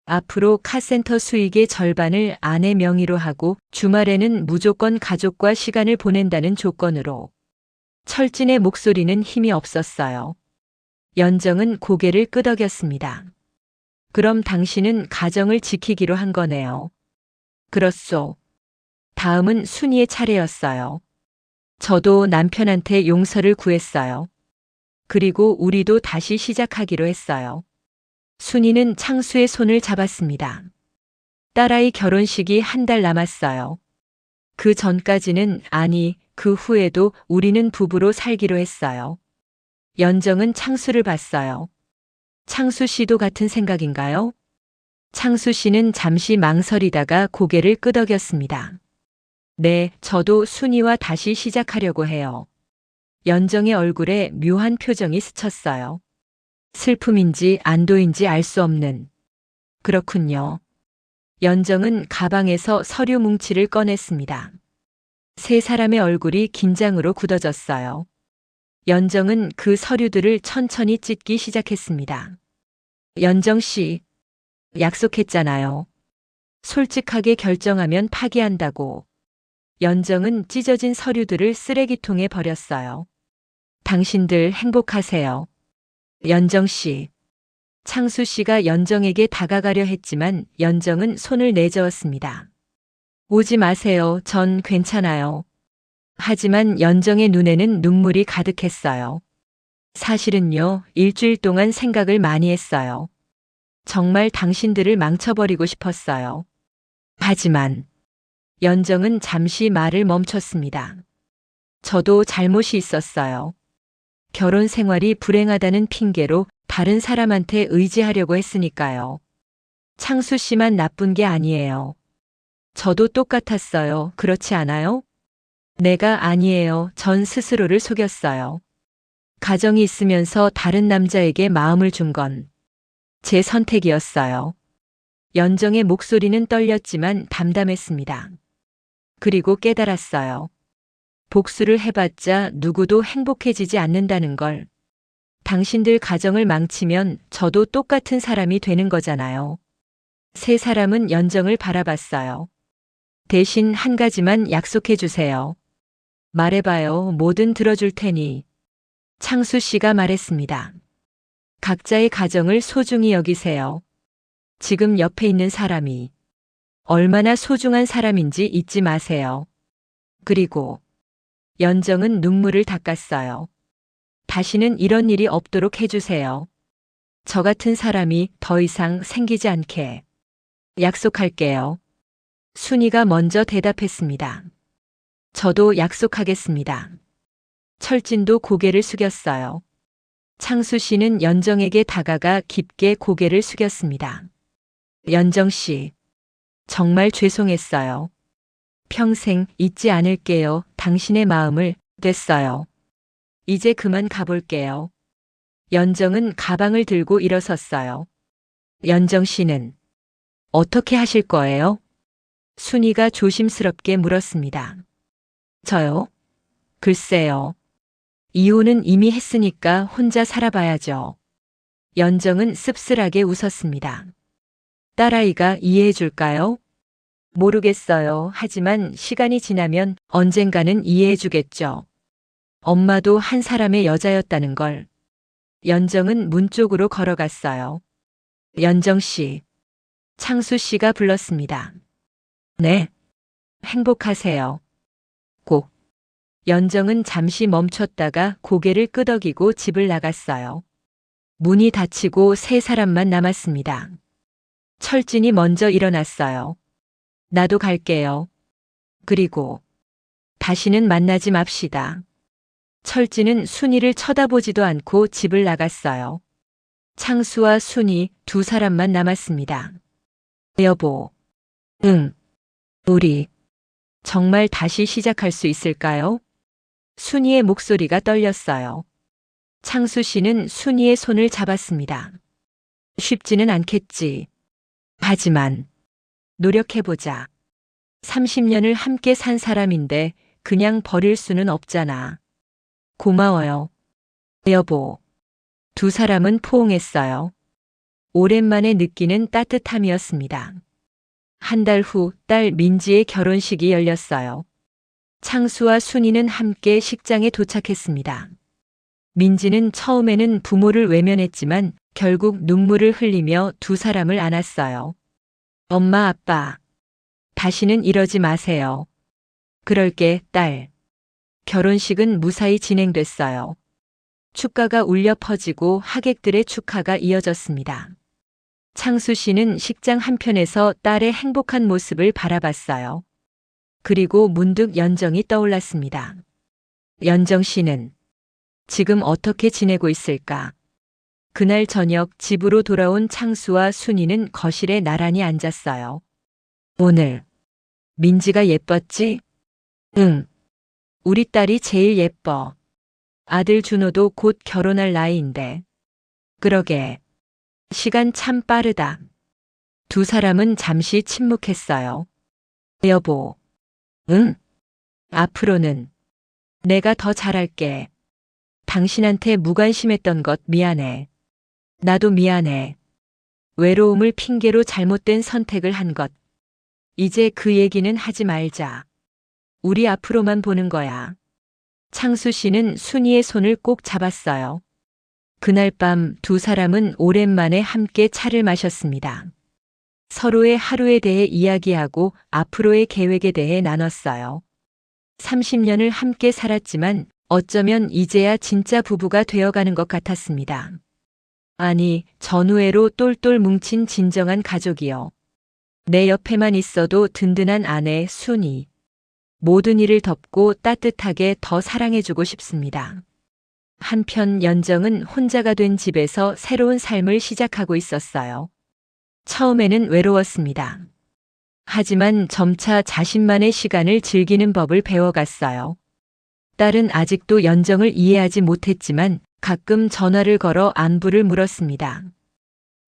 앞으로 카센터 수익의 절반을 아내 명의로 하고 주말에는 무조건 가족과 시간을 보낸다는 조건으로. 철진의 목소리는 힘이 없었어요. 연정은 고개를 끄덕였습니다. 그럼 당신은 가정을 지키기로 한 거네요. 그렇소. 다음은 순이의 차례였어요. 저도 남편한테 용서를 구했어요. 그리고 우리도 다시 시작하기로 했어요. 순이는 창수의 손을 잡았습니다. 딸아이 결혼식이 한 달 남았어요. 그 전까지는 아니, 그 후에도 우리는 부부로 살기로 했어요. 연정은 창수를 봤어요. 창수 씨도 같은 생각인가요? 창수 씨는 잠시 망설이다가 고개를 끄덕였습니다. 네, 저도 순이와 다시 시작하려고 해요. 연정의 얼굴에 묘한 표정이 스쳤어요. 슬픔인지 안도인지 알 수 없는. 그렇군요. 연정은 가방에서 서류 뭉치를 꺼냈습니다. 세 사람의 얼굴이 긴장으로 굳어졌어요. 연정은 그 서류들을 천천히 찢기 시작했습니다. 연정 씨, 약속했잖아요. 솔직하게 결정하면 파기한다고. 연정은 찢어진 서류들을 쓰레기통에 버렸어요. 당신들 행복하세요. 연정 씨. 창수 씨가 연정에게 다가가려 했지만 연정은 손을 내저었습니다. 오지 마세요. 전 괜찮아요. 하지만 연정의 눈에는 눈물이 가득했어요. 사실은요, 일주일 동안 생각을 많이 했어요. 정말 당신들을 망쳐버리고 싶었어요. 하지만 연정은 잠시 말을 멈췄습니다. 저도 잘못이 있었어요. 결혼 생활이 불행하다는 핑계로 다른 사람한테 의지하려고 했으니까요. 창수 씨만 나쁜 게 아니에요. 저도 똑같았어요. 그렇지 않아요? 내가 아니에요. 전 스스로를 속였어요. 가정이 있으면서 다른 남자에게 마음을 준 건 제 선택이었어요. 연정의 목소리는 떨렸지만 담담했습니다. 그리고 깨달았어요. 복수를 해봤자 누구도 행복해지지 않는다는 걸. 당신들 가정을 망치면 저도 똑같은 사람이 되는 거잖아요. 세 사람은 연정을 바라봤어요. 대신 한 가지만 약속해 주세요. 말해봐요. 뭐든 들어줄 테니. 창수 씨가 말했습니다. 각자의 가정을 소중히 여기세요. 지금 옆에 있는 사람이 얼마나 소중한 사람인지 잊지 마세요. 그리고 연정은 눈물을 닦았어요. 다시는 이런 일이 없도록 해주세요. 저 같은 사람이 더 이상 생기지 않게. 약속할게요. 순이가 먼저 대답했습니다. 저도 약속하겠습니다. 철진도 고개를 숙였어요. 창수 씨는 연정에게 다가가 깊게 고개를 숙였습니다. 연정 씨, 정말 죄송했어요. 평생 잊지 않을게요. 당신의 마음을. 됐어요. 이제 그만 가볼게요. 연정은 가방을 들고 일어섰어요. 연정 씨는 어떻게 하실 거예요? 순이가 조심스럽게 물었습니다. 저요? 글쎄요. 이혼은 이미 했으니까 혼자 살아봐야죠. 연정은 씁쓸하게 웃었습니다. 딸아이가 이해해 줄까요? 모르겠어요. 하지만 시간이 지나면 언젠가는 이해해 주겠죠. 엄마도 한 사람의 여자였다는 걸. 연정은 문 쪽으로 걸어갔어요. 연정 씨. 창수 씨가 불렀습니다. 네. 행복하세요. 꼭. 연정은 잠시 멈췄다가 고개를 끄덕이고 집을 나갔어요. 문이 닫히고 세 사람만 남았습니다. 철진이 먼저 일어났어요. 나도 갈게요. 그리고 다시는 만나지 맙시다. 철진은 순이를 쳐다보지도 않고 집을 나갔어요. 창수와 순이 두 사람만 남았습니다. 여보. 응. 우리 정말 다시 시작할 수 있을까요? 순이의 목소리가 떨렸어요. 창수 씨는 순이의 손을 잡았습니다. 쉽지는 않겠지. 하지만 노력해보자. 30년을 함께 산 사람인데 그냥 버릴 수는 없잖아. 고마워요. 여보. 두 사람은 포옹했어요. 오랜만에 느끼는 따뜻함이었습니다. 한 달 후 딸 민지의 결혼식이 열렸어요. 창수와 순이는 함께 식장에 도착했습니다. 민지는 처음에는 부모를 외면했지만 결국 눈물을 흘리며 두 사람을 안았어요. 엄마, 아빠. 다시는 이러지 마세요. 그럴게, 딸. 결혼식은 무사히 진행됐어요. 축가가 울려 퍼지고 하객들의 축하가 이어졌습니다. 창수 씨는 식장 한편에서 딸의 행복한 모습을 바라봤어요. 그리고 문득 연정이 떠올랐습니다. 연정 씨는 지금 어떻게 지내고 있을까? 그날 저녁 집으로 돌아온 창수와 순이는 거실에 나란히 앉았어요. 오늘 민지가 예뻤지? 응. 우리 딸이 제일 예뻐. 아들 준호도 곧 결혼할 나이인데. 그러게. 시간 참 빠르다. 두 사람은 잠시 침묵했어요. 여보. 응? 앞으로는 내가 더 잘할게. 당신한테 무관심했던 것 미안해. 나도 미안해. 외로움을 핑계로 잘못된 선택을 한 것. 이제 그 얘기는 하지 말자. 우리 앞으로만 보는 거야. 창수 씨는 순이의 손을 꼭 잡았어요. 그날 밤 두 사람은 오랜만에 함께 차를 마셨습니다. 서로의 하루에 대해 이야기하고 앞으로의 계획에 대해 나눴어요. 30년을 함께 살았지만 어쩌면 이제야 진짜 부부가 되어가는 것 같았습니다. 아니, 전우애로 똘똘 뭉친 진정한 가족이요. 내 옆에만 있어도 든든한 아내 순이. 모든 일을 덮고 따뜻하게 더 사랑해주고 싶습니다. 한편 연정은 혼자가 된 집에서 새로운 삶을 시작하고 있었어요. 처음에는 외로웠습니다. 하지만 점차 자신만의 시간을 즐기는 법을 배워갔어요. 딸은 아직도 연정을 이해하지 못했지만 가끔 전화를 걸어 안부를 물었습니다.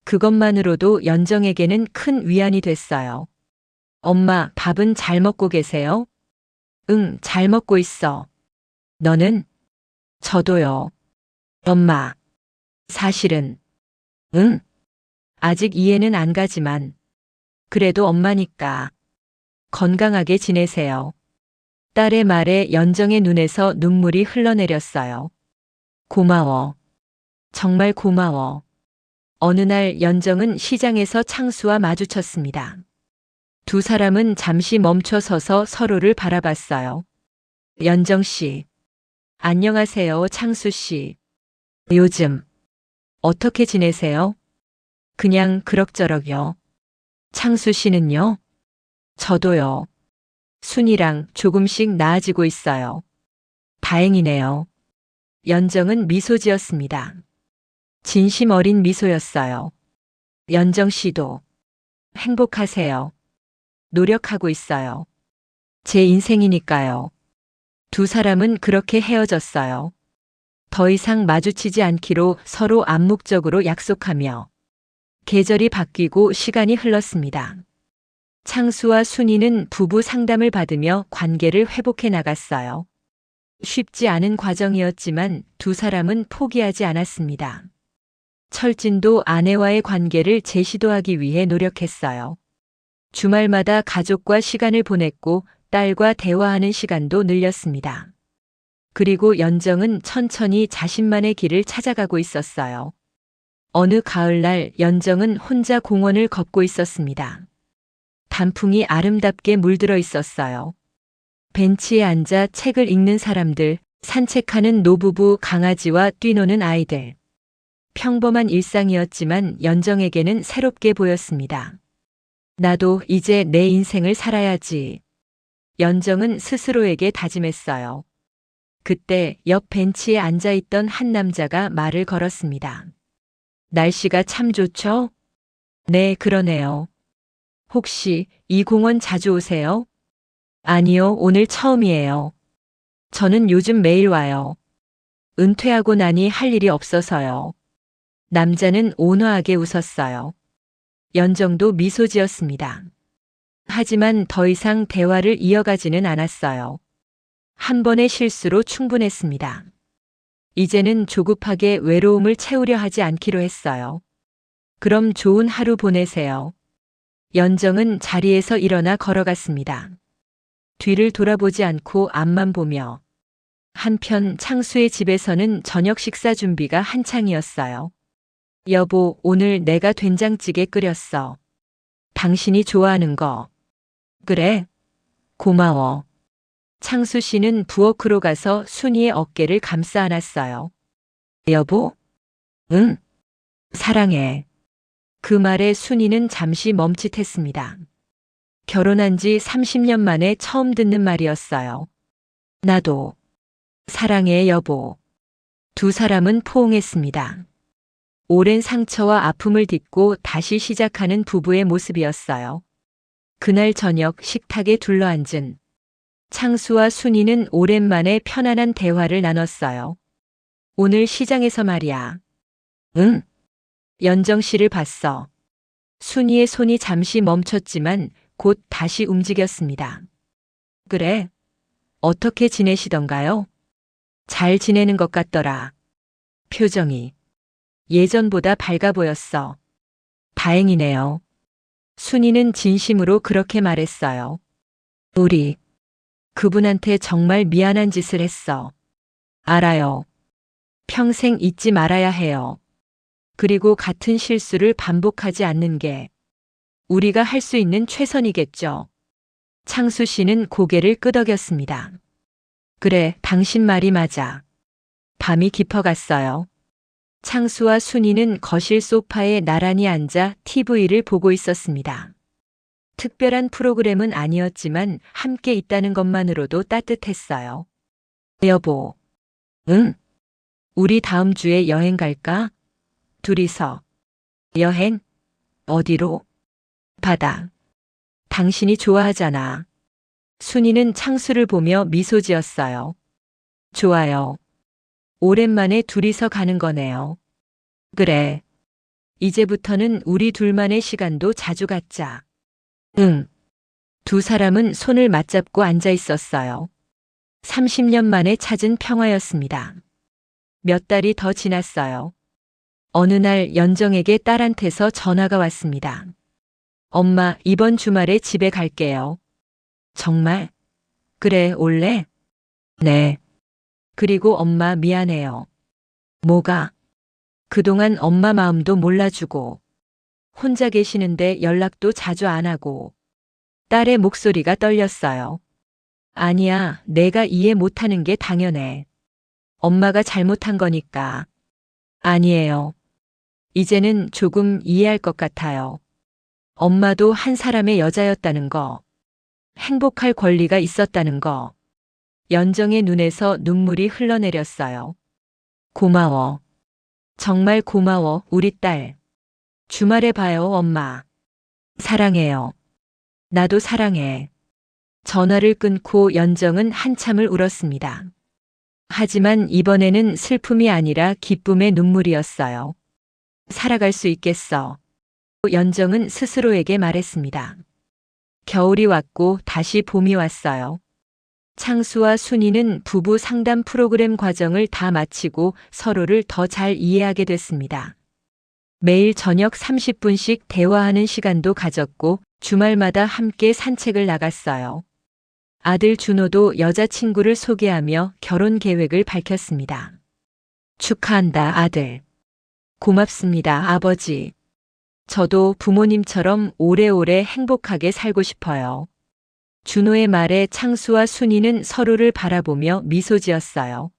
그것만으로도 연정에게는 큰 위안이 됐어요. 엄마, 밥은 잘 먹고 계세요? 응, 잘 먹고 있어. 너는? 저도요. 엄마. 사실은. 응? 아직 이해는 안 가지만. 그래도 엄마니까. 건강하게 지내세요. 딸의 말에 연정의 눈에서 눈물이 흘러내렸어요. 고마워. 정말 고마워. 어느 날 연정은 시장에서 창수와 마주쳤습니다. 두 사람은 잠시 멈춰 서서 서로를 바라봤어요. 연정 씨. 안녕하세요, 창수 씨. 요즘 어떻게 지내세요? 그냥 그럭저럭요. 창수 씨는요? 저도요. 순이랑 조금씩 나아지고 있어요. 다행이네요. 연정은 미소 지었습니다. 진심 어린 미소였어요. 연정 씨도 행복하세요. 노력하고 있어요. 제 인생이니까요. 두 사람은 그렇게 헤어졌어요. 더 이상 마주치지 않기로 서로 암묵적으로 약속하며 계절이 바뀌고 시간이 흘렀습니다. 창수와 순이는 부부 상담을 받으며 관계를 회복해 나갔어요. 쉽지 않은 과정이었지만 두 사람은 포기하지 않았습니다. 철진도 아내와의 관계를 재시도하기 위해 노력했어요. 주말마다 가족과 시간을 보냈고 딸과 대화하는 시간도 늘렸습니다. 그리고 연정은 천천히 자신만의 길을 찾아가고 있었어요. 어느 가을날 연정은 혼자 공원을 걷고 있었습니다. 단풍이 아름답게 물들어 있었어요. 벤치에 앉아 책을 읽는 사람들, 산책하는 노부부, 강아지와 뛰노는 아이들. 평범한 일상이었지만 연정에게는 새롭게 보였습니다. 나도 이제 내 인생을 살아야지. 연정은 스스로에게 다짐했어요. 그때 옆 벤치에 앉아있던 한 남자가 말을 걸었습니다. 날씨가 참 좋죠? 네, 그러네요. 혹시 이 공원 자주 오세요? 아니요, 오늘 처음이에요. 저는 요즘 매일 와요. 은퇴하고 나니 할 일이 없어서요. 남자는 온화하게 웃었어요. 연정도 미소 지었습니다. 하지만 더 이상 대화를 이어가지는 않았어요. 한 번의 실수로 충분했습니다. 이제는 조급하게 외로움을 채우려 하지 않기로 했어요. 그럼 좋은 하루 보내세요. 연정은 자리에서 일어나 걸어갔습니다. 뒤를 돌아보지 않고 앞만 보며. 한편 창수의 집에서는 저녁 식사 준비가 한창이었어요. 여보, 오늘 내가 된장찌개 끓였어. 당신이 좋아하는 거. 그래? 고마워. 창수 씨는 부엌으로 가서 순이의 어깨를 감싸 안았어요. 여보? 응? 사랑해. 그 말에 순이는 잠시 멈칫했습니다. 결혼한 지 30년 만에 처음 듣는 말이었어요. 나도. 사랑해, 여보. 두 사람은 포옹했습니다. 오랜 상처와 아픔을 딛고 다시 시작하는 부부의 모습이었어요. 그날 저녁 식탁에 둘러앉은 창수와 순이는 오랜만에 편안한 대화를 나눴어요. 오늘 시장에서 말이야. 응? 연정 씨를 봤어. 순이의 손이 잠시 멈췄지만 곧 다시 움직였습니다. 그래? 어떻게 지내시던가요? 잘 지내는 것 같더라. 표정이 예전보다 밝아 보였어. 다행이네요. 순이는 진심으로 그렇게 말했어요. 우리 그분한테 정말 미안한 짓을 했어. 알아요. 평생 잊지 말아야 해요. 그리고 같은 실수를 반복하지 않는 게 우리가 할 수 있는 최선이겠죠. 창수 씨는 고개를 끄덕였습니다. 그래, 당신 말이 맞아. 밤이 깊어갔어요. 창수와 순이는 거실 소파에 나란히 앉아 TV를 보고 있었습니다. 특별한 프로그램은 아니었지만 함께 있다는 것만으로도 따뜻했어요. 여보. 응? 우리 다음 주에 여행 갈까? 둘이서. 여행? 어디로? 바다. 당신이 좋아하잖아. 순이는 창수를 보며 미소 지었어요. 좋아요. 오랜만에 둘이서 가는 거네요. 그래. 이제부터는 우리 둘만의 시간도 자주 갖자. 응. 두 사람은 손을 맞잡고 앉아 있었어요. 30년 만에 찾은 평화였습니다. 몇 달이 더 지났어요. 어느 날 연정에게 딸한테서 전화가 왔습니다. 엄마, 이번 주말에 집에 갈게요. 정말? 그래, 올래? 네. 그리고 엄마 미안해요. 뭐가? 그동안 엄마 마음도 몰라주고, 혼자 계시는데 연락도 자주 안 하고, 딸의 목소리가 떨렸어요. 아니야, 내가 이해 못하는 게 당연해. 엄마가 잘못한 거니까. 아니에요. 이제는 조금 이해할 것 같아요. 엄마도 한 사람의 여자였다는 거, 행복할 권리가 있었다는 거. 연정의 눈에서 눈물이 흘러내렸어요. 고마워. 정말 고마워, 우리 딸. 주말에 봐요, 엄마. 사랑해요. 나도 사랑해. 전화를 끊고 연정은 한참을 울었습니다. 하지만 이번에는 슬픔이 아니라 기쁨의 눈물이었어요. 살아갈 수 있겠어. 연정은 스스로에게 말했습니다. 겨울이 왔고 다시 봄이 왔어요. 창수와 순이는 부부 상담 프로그램 과정을 다 마치고 서로를 더 잘 이해하게 됐습니다. 매일 저녁 30분씩 대화하는 시간도 가졌고 주말마다 함께 산책을 나갔어요. 아들 준호도 여자친구를 소개하며 결혼 계획을 밝혔습니다. 축하한다, 아들. 고맙습니다, 아버지. 저도 부모님처럼 오래오래 행복하게 살고 싶어요. 준호의 말에 창수와 순이는 서로를 바라보며 미소 지었어요.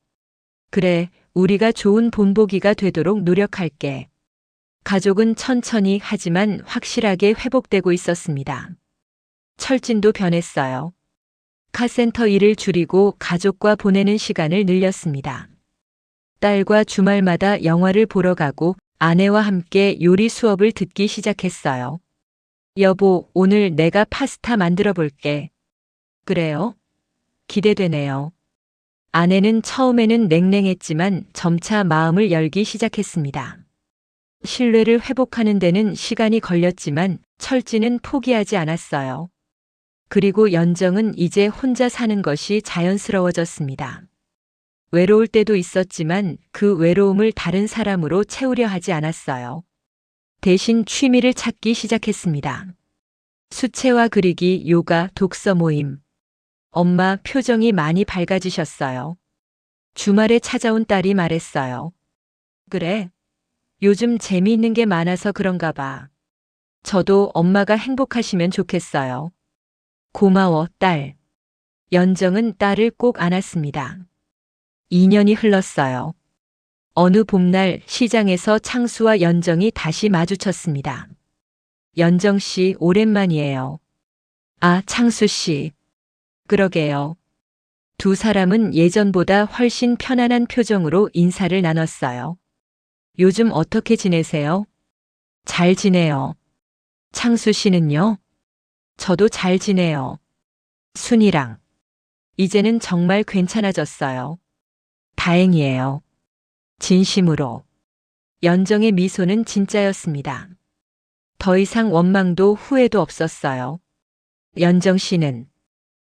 그래, 우리가 좋은 본보기가 되도록 노력할게. 가족은 천천히 하지만 확실하게 회복되고 있었습니다. 철진도 변했어요. 카센터 일을 줄이고 가족과 보내는 시간을 늘렸습니다. 딸과 주말마다 영화를 보러 가고 아내와 함께 요리 수업을 듣기 시작했어요. 여보, 오늘 내가 파스타 만들어 볼게. 그래요? 기대되네요. 아내는 처음에는 냉랭했지만 점차 마음을 열기 시작했습니다. 신뢰를 회복하는 데는 시간이 걸렸지만 철지는 포기하지 않았어요. 그리고 연정은 이제 혼자 사는 것이 자연스러워졌습니다. 외로울 때도 있었지만 그 외로움을 다른 사람으로 채우려 하지 않았어요. 대신 취미를 찾기 시작했습니다. 수채화 그리기, 요가, 독서 모임. 엄마 표정이 많이 밝아지셨어요. 주말에 찾아온 딸이 말했어요. 그래. 요즘 재미있는 게 많아서 그런가 봐. 저도 엄마가 행복하시면 좋겠어요. 고마워, 딸. 연정은 딸을 꼭 안았습니다. 2년이 흘렀어요. 어느 봄날 시장에서 창수와 연정이 다시 마주쳤습니다. 연정 씨, 오랜만이에요. 아, 창수 씨. 그러게요. 두 사람은 예전보다 훨씬 편안한 표정으로 인사를 나눴어요. 요즘 어떻게 지내세요? 잘 지내요. 창수 씨는요? 저도 잘 지내요. 순이랑. 이제는 정말 괜찮아졌어요. 다행이에요. 진심으로. 연정의 미소는 진짜였습니다. 더 이상 원망도 후회도 없었어요. 연정 씨는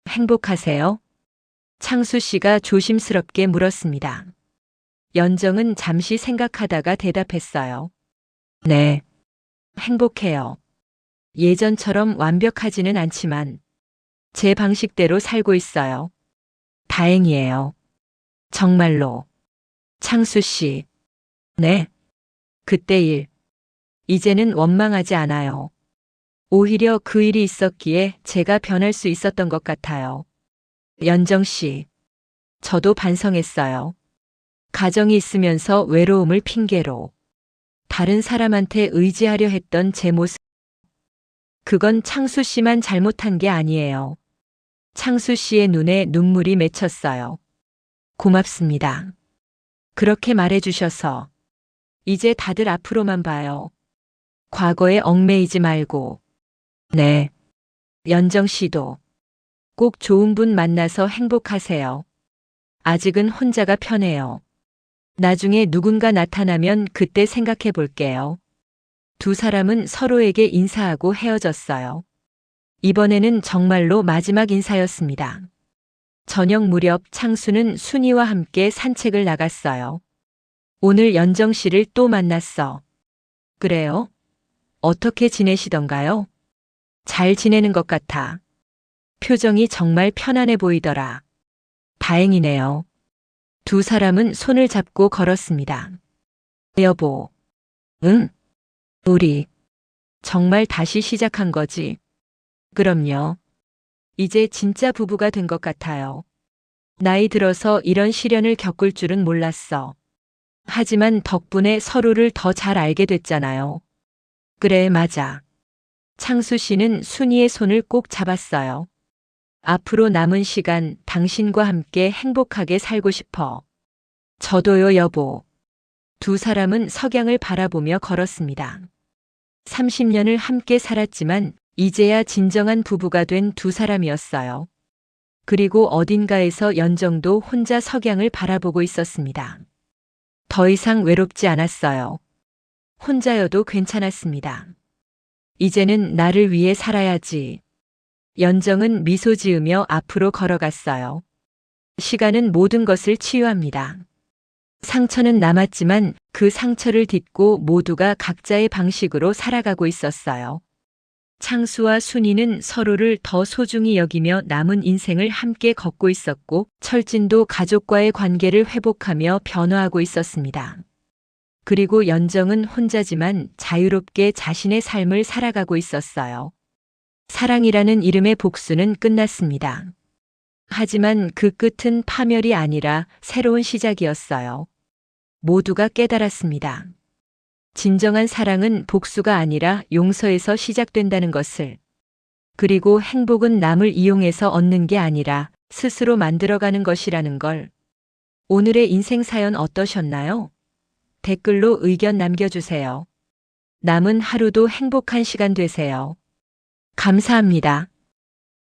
행복하세요? 창수 씨가 조심스럽게 물었습니다. 연정은 잠시 생각하다가 대답했어요. 네. 행복해요. 예전처럼 완벽하지는 않지만 제 방식대로 살고 있어요. 다행이에요. 정말로. 창수 씨. 네. 그때 일. 이제는 원망하지 않아요. 오히려 그 일이 있었기에 제가 변할 수 있었던 것 같아요. 연정 씨. 저도 반성했어요. 가정이 있으면서 외로움을 핑계로 다른 사람한테 의지하려 했던 제 모습. 그건 창수 씨만 잘못한 게 아니에요. 창수 씨의 눈에 눈물이 맺혔어요. 고맙습니다. 그렇게 말해주셔서. 이제 다들 앞으로만 봐요. 과거에 얽매이지 말고. 네. 연정 씨도 꼭 좋은 분 만나서 행복하세요. 아직은 혼자가 편해요. 나중에 누군가 나타나면 그때 생각해 볼게요. 두 사람은 서로에게 인사하고 헤어졌어요. 이번에는 정말로 마지막 인사였습니다. 저녁 무렵 창수는 순이와 함께 산책을 나갔어요. 오늘 연정 씨를 또 만났어. 그래요? 어떻게 지내시던가요? 잘 지내는 것 같아. 표정이 정말 편안해 보이더라. 다행이네요. 두 사람은 손을 잡고 걸었습니다. 여보. 응? 우리 정말 다시 시작한 거지? 그럼요. 이제 진짜 부부가 된 것 같아요. 나이 들어서 이런 시련을 겪을 줄은 몰랐어. 하지만 덕분에 서로를 더 잘 알게 됐잖아요. 그래, 맞아. 창수 씨는 순이의 손을 꼭 잡았어요. 앞으로 남은 시간 당신과 함께 행복하게 살고 싶어. 저도요, 여보. 두 사람은 석양을 바라보며 걸었습니다. 30년을 함께 살았지만 이제야 진정한 부부가 된 두 사람이었어요. 그리고 어딘가에서 연정도 혼자 석양을 바라보고 있었습니다. 더 이상 외롭지 않았어요. 혼자여도 괜찮았습니다. 이제는 나를 위해 살아야지. 연정은 미소 지으며 앞으로 걸어갔어요. 시간은 모든 것을 치유합니다. 상처는 남았지만 그 상처를 딛고 모두가 각자의 방식으로 살아가고 있었어요. 창수와 순이는 서로를 더 소중히 여기며 남은 인생을 함께 걷고 있었고, 철진도 가족과의 관계를 회복하며 변화하고 있었습니다. 그리고 연정은 혼자지만 자유롭게 자신의 삶을 살아가고 있었어요. 사랑이라는 이름의 복수는 끝났습니다. 하지만 그 끝은 파멸이 아니라 새로운 시작이었어요. 모두가 깨달았습니다. 진정한 사랑은 복수가 아니라 용서에서 시작된다는 것을. 그리고 행복은 남을 이용해서 얻는 게 아니라 스스로 만들어가는 것이라는 걸. 오늘의 인생 사연 어떠셨나요? 댓글로 의견 남겨주세요. 남은 하루도 행복한 시간 되세요. 감사합니다.